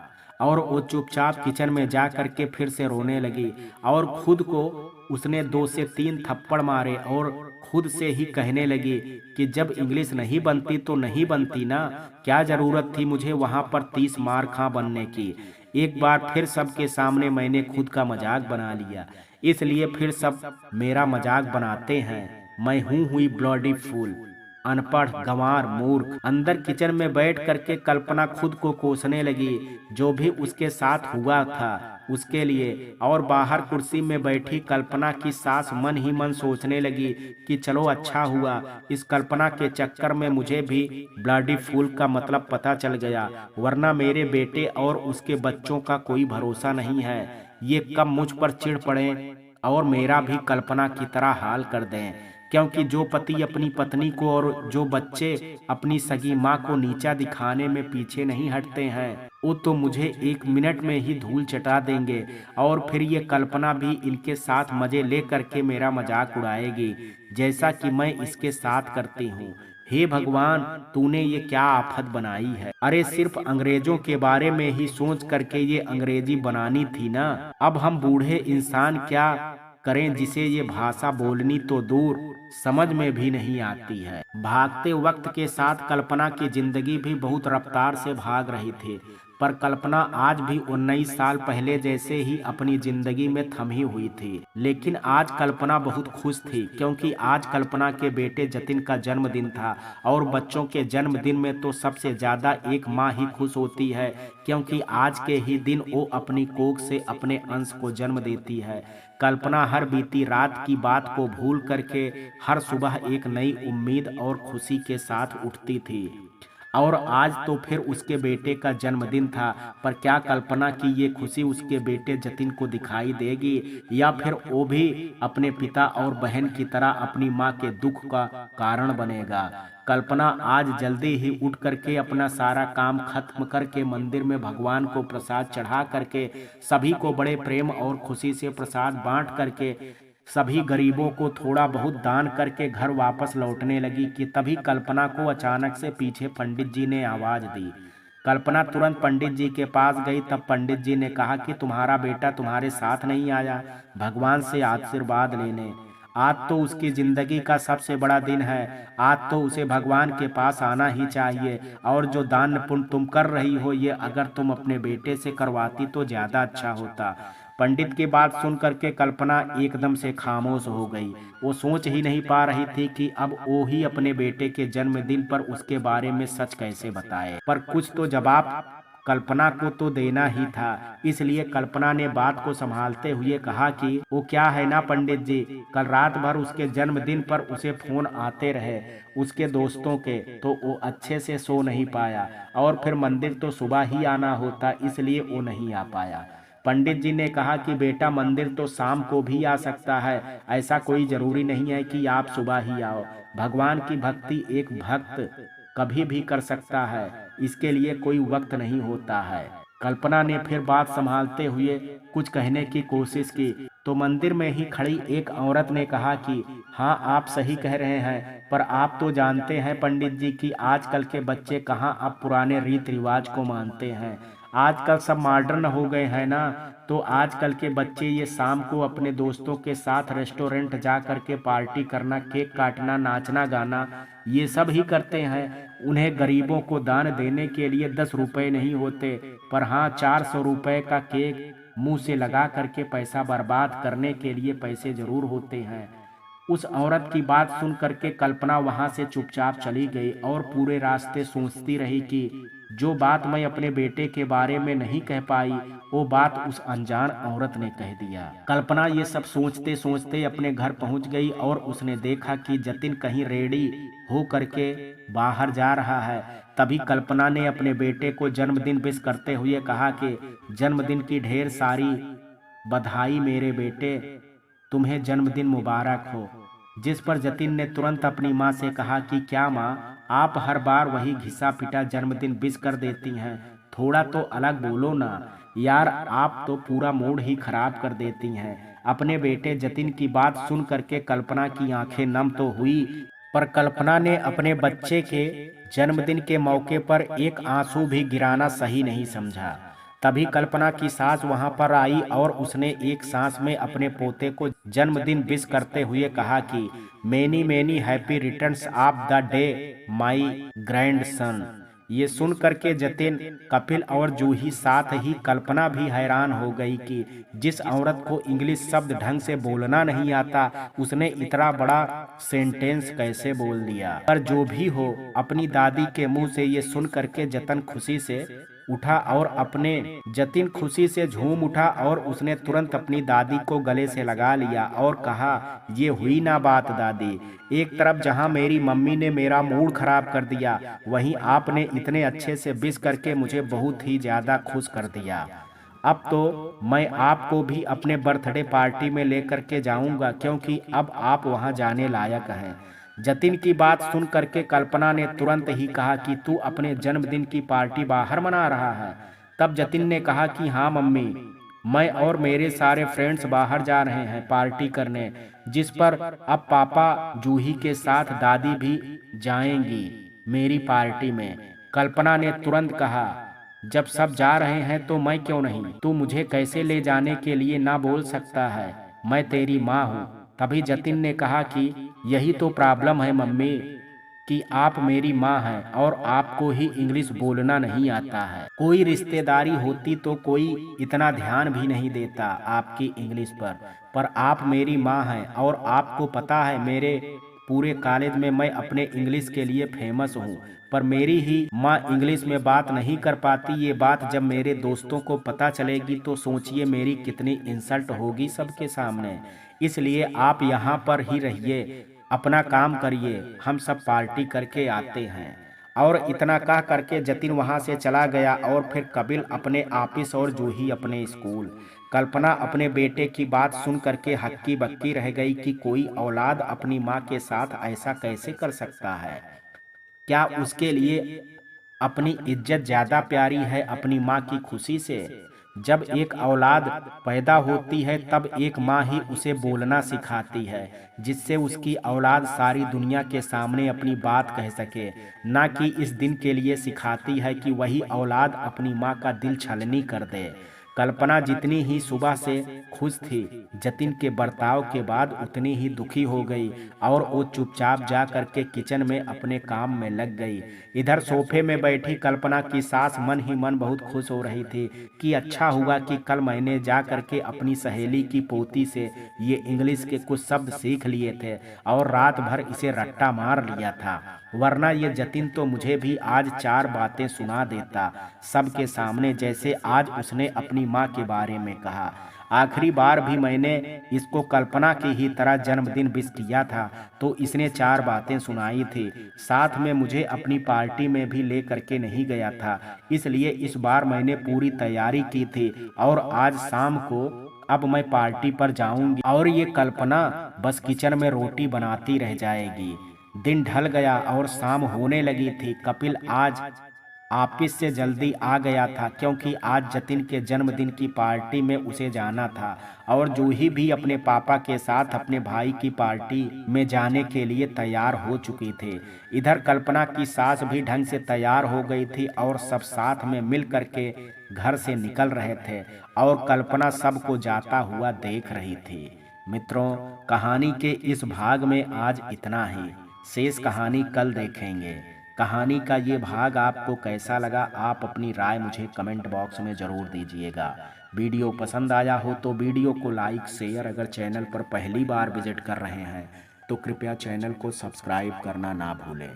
और वो चुपचाप किचन में जा करके फिर से रोने लगी और खुद को उसने 2 से 3 थप्पड़ मारे और खुद से ही कहने लगी कि जब इंग्लिश नहीं बनती तो नहीं बनती ना, क्या जरूरत थी मुझे वहां पर 30 मार खा बनने की। एक बार फिर सबके सामने मैंने खुद का मजाक बना लिया, इसलिए फिर सब मेरा मजाक बनाते हैं। मैं हुई ब्लडी फूल, अनपढ़ गंवार मूर्ख। अंदर किचन में बैठ करके कल्पना खुद को कोसने लगी जो भी उसके साथ हुआ था उसके लिए। और बाहर कुर्सी में बैठी कल्पना की सास मन ही मन सोचने लगी कि चलो अच्छा हुआ, इस कल्पना के चक्कर में मुझे भी ब्लडी फूल का मतलब पता चल गया, वरना मेरे बेटे और उसके बच्चों का कोई भरोसा नहीं है। ये कब मुझ पर चिढ़ पड़े और मेरा भी कल्पना की तरह हाल कर दें। क्योंकि जो पति अपनी पत्नी को और जो बच्चे अपनी सगी माँ को नीचा दिखाने में पीछे नहीं हटते हैं, वो तो मुझे 1 मिनट में ही धूल चटा देंगे। और फिर ये कल्पना भी इनके साथ मजे ले करके मेरा मजाक उड़ाएगी, जैसा कि मैं इसके साथ करती हूँ। हे भगवान, तूने ये क्या आफत बनाई है? अरे सिर्फ अंग्रेजों के बारे में ही सोच करके ये अंग्रेजी बनानी थी ना। अब हम बूढ़े इंसान क्या करें जिसे ये भाषा बोलनी तो दूर समझ में भी नहीं आती है। भागते वक्त के साथ कल्पना की जिंदगी भी बहुत रफ्तार से भाग रही थी, पर कल्पना आज भी 19 साल पहले जैसे ही अपनी जिंदगी में थमी हुई थी। लेकिन आज कल्पना बहुत खुश थी, क्योंकि आज कल्पना के बेटे जतिन का जन्मदिन था। और बच्चों के जन्मदिन में तो सबसे ज्यादा एक माँ ही खुश होती है, क्योंकि आज के ही दिन वो अपनी कोख से अपने अंश को जन्म देती है। कल्पना हर बीती रात की बात को भूल करके हर सुबह एक नई उम्मीद और खुशी के साथ उठती थी। और आज तो फिर उसके बेटे का जन्मदिन था, पर क्या कल्पना की ये खुशी उसके बेटे जतिन को दिखाई देगी, या फिर वो भी अपने पिता और बहन की तरह अपनी माँ के दुख का कारण बनेगा? कल्पना आज जल्दी ही उठ करके अपना सारा काम खत्म करके मंदिर में भगवान को प्रसाद चढ़ा करके सभी को बड़े प्रेम और खुशी से प्रसाद बांट करके सभी गरीबों को थोड़ा बहुत दान करके घर वापस लौटने लगी कि तभी कल्पना को अचानक से पीछे पंडित जी ने आवाज दी। कल्पना तुरंत पंडित जी के पास गई। तब पंडित जी ने कहा कि तुम्हारा बेटा तुम्हारे साथ नहीं आया भगवान से आशीर्वाद लेने? आज तो उसकी जिंदगी का सबसे बड़ा दिन है। आज तो उसे भगवान के पास आना ही चाहिए। और जो दान पुण्य तुम कर रही हो, ये अगर तुम अपने बेटे से करवाती तो ज्यादा अच्छा होता। पंडित की बात सुन करके कल्पना एकदम से खामोश हो गई। वो सोच ही नहीं पा रही थी कि अब वो ही अपने बेटे के जन्मदिन पर उसके बारे में सच कैसे बताए। पर कुछ तो जवाब कल्पना को तो देना ही था। इसलिए कल्पना ने बात को संभालते हुए कहा कि वो क्या है ना पंडित जी, कल रात भर उसके जन्मदिन पर उसे फोन आते रहे उसके दोस्तों के, तो वो अच्छे से सो नहीं पाया। और फिर मंदिर तो सुबह ही आना होता, इसलिए वो नहीं आ पाया। पंडित जी ने कहा कि बेटा, मंदिर तो शाम को भी आ सकता है, ऐसा कोई जरूरी नहीं है कि आप सुबह ही आओ। भगवान की भक्ति एक भक्त कभी भी कर सकता है, इसके लिए कोई वक्त नहीं होता है। कल्पना ने फिर बात संभालते हुए कुछ कहने की कोशिश की, तो मंदिर में ही खड़ी एक औरत ने कहा कि हाँ, आप सही कह रहे हैं, पर आप तो जानते हैं पंडित जी कि आजकल के बच्चे कहाँ अब पुराने रीति रिवाज को मानते हैं। आजकल सब मॉडर्न हो गए हैं ना, तो आजकल के बच्चे ये शाम को अपने दोस्तों के साथ रेस्टोरेंट जा करके पार्टी करना, केक काटना, नाचना गाना, ये सब ही करते हैं। उन्हें गरीबों को दान देने के लिए 10 रुपए नहीं होते, पर हाँ, 400 रुपए का केक मुंह से लगा करके पैसा बर्बाद करने के लिए पैसे जरूर होते हैं। उस औरत की बात सुन करके कल्पना वहां से चुपचाप चली गई और पूरे रास्ते सोचती रही कि जो बात मैं अपने बेटे के बारे में नहीं कह पाई, वो बात उस अनजान औरत ने कह दिया। कल्पना ये सब सोचते सोचते अपने घर पहुंच गई और उसने देखा कि जतिन कहीं रेडी हो करके बाहर जा रहा है। तभी कल्पना ने अपने बेटे को जन्मदिन विश करते हुए कहा कि जन्मदिन की ढेर सारी बधाई मेरे बेटे, तुम्हें जन्मदिन मुबारक हो। जिस पर जतिन ने तुरंत अपनी माँ से कहा कि क्या माँ, आप हर बार वही घिसा पिटा जन्मदिन विश कर देती हैं, थोड़ा तो अलग बोलो ना यार, आप तो पूरा मूड ही खराब कर देती हैं। अपने बेटे जतिन की बात सुन करके कल्पना की आंखें नम तो हुई, पर कल्पना ने अपने बच्चे के जन्मदिन के मौके पर एक आंसू भी गिराना सही नहीं समझा। तभी कल्पना की सास वहां पर आई और उसने एक सांस में अपने पोते को जन्मदिन विश करते हुए कहा कि many many happy returns of the day my grandson. ये सुन करके जतिन, कपिल और जूही साथ ही कल्पना भी हैरान हो गई कि जिस औरत को इंग्लिश शब्द ढंग से बोलना नहीं आता, उसने इतना बड़ा सेंटेंस कैसे बोल दिया। पर जो भी हो, अपनी दादी के मुंह से ये सुन करके जतिन खुशी से उठा और अपने जतिन खुशी से झूम उठा और उसने तुरंत अपनी दादी को गले से लगा लिया और कहा, ये हुई ना बात दादी, एक तरफ जहां मेरी मम्मी ने मेरा मूड खराब कर दिया, वहीं आपने इतने अच्छे से विश करके मुझे बहुत ही ज्यादा खुश कर दिया। अब तो मैं आपको भी अपने बर्थडे पार्टी में लेकर के जाऊंगा, क्योंकि अब आप वहां जाने लायक हैं। जतिन की बात सुन करके कल्पना ने तुरंत ही कहा कि तू अपने जन्मदिन की पार्टी बाहर मना रहा है। तब जतिन ने कहा कि हाँ मम्मी, मैं और मेरे सारे फ्रेंड्स बाहर जा रहे हैं पार्टी करने, जिस पर अब पापा जूही के साथ दादी भी जाएंगी मेरी पार्टी में। कल्पना ने तुरंत कहा, जब सब जा रहे हैं तो मैं क्यों नहीं, तू मुझे कैसे ले जाने के लिए ना बोल सकता है, मैं तेरी माँ हूँ। तभी जतिन ने कहा कि यही तो प्रॉब्लम है मम्मी, कि आप मेरी माँ हैं और आपको ही इंग्लिश बोलना नहीं आता है। कोई रिश्तेदारी होती तो कोई इतना ध्यान भी नहीं देता आपकी इंग्लिश पर आप मेरी माँ हैं और आपको पता है मेरे पूरे कॉलेज में मैं अपने इंग्लिश के लिए फेमस हूँ, पर मेरी ही माँ इंग्लिश में बात नहीं कर पाती। ये बात जब मेरे दोस्तों को पता चलेगी तो सोचिए मेरी कितनी इंसल्ट होगी सबके सामने। इसलिए आप यहाँ पर ही रहिए, अपना काम करिए, हम सब पार्टी करके आते हैं। और इतना कह करके जतिन वहां से चला गया और फिर कपिल अपने ऑफिस और जूही अपने स्कूल। कल्पना अपने बेटे की बात सुन करके हक्की बक्की रह गई कि कोई औलाद अपनी माँ के साथ ऐसा कैसे कर सकता है। क्या उसके लिए अपनी इज्जत ज्यादा प्यारी है अपनी माँ की खुशी से। जब एक औलाद पैदा होती है तब एक माँ ही उसे बोलना सिखाती है, जिससे उसकी औलाद सारी दुनिया के सामने अपनी बात कह सके, ना कि इस दिन के लिए सिखाती है कि वही औलाद अपनी माँ का दिल छलनी कर दे। कल्पना जितनी ही सुबह से खुश थी, जतिन के बर्ताव के बाद उतनी ही दुखी हो गई और वो चुपचाप जा करके किचन में अपने काम में लग गई। इधर सोफे में बैठी कल्पना की सास मन ही मन बहुत खुश हो रही थी कि अच्छा हुआ कि कल मैंने जा करके अपनी सहेली की पोती से ये इंग्लिश के कुछ शब्द सीख लिए थे और रात भर इसे रट्टा मार लिया था, वरना ये जतिन तो मुझे भी आज 4 बातें सुना देता सबके सामने, जैसे आज उसने अपनी माँ के बारे में कहा। आखिरी बार भी मैंने इसको कल्पना की ही तरह जन्मदिन विश किया था तो इसने 4 बातें सुनाई थी। साथ में मुझे अपनी पार्टी में भी ले करके नहीं गया था, इसलिए इस बार मैंने पूरी तैयारी की थी और आज शाम को अब मैं पार्टी पर जाऊंगी और ये कल्पना बस किचन में रोटी बनाती रह जाएगी। दिन ढल गया और शाम होने लगी थी। कपिल आज ऑफिस से जल्दी आ गया था क्योंकि आज जतिन के जन्मदिन की पार्टी में उसे जाना था और जूही भी अपने पापा के साथ अपने भाई की पार्टी में जाने के लिए तैयार हो चुकी थे। इधर कल्पना की सास भी ढंग से तैयार हो गई थी और सब साथ में मिल करके घर से निकल रहे थे और कल्पना सबको जाता हुआ देख रही थी। मित्रों, कहानी के इस भाग में आज इतना ही। शेष कहानी कल देखेंगे। कहानी का ये भाग आपको कैसा लगा, आप अपनी राय मुझे कमेंट बॉक्स में ज़रूर दीजिएगा। वीडियो पसंद आया हो तो वीडियो को लाइक शेयर, अगर चैनल पर पहली बार विजिट कर रहे हैं तो कृपया चैनल को सब्सक्राइब करना ना भूलें।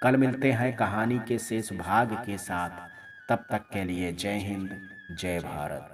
कल मिलते हैं कहानी के शेष भाग के साथ, तब तक के लिए जय हिंद, जय भारत।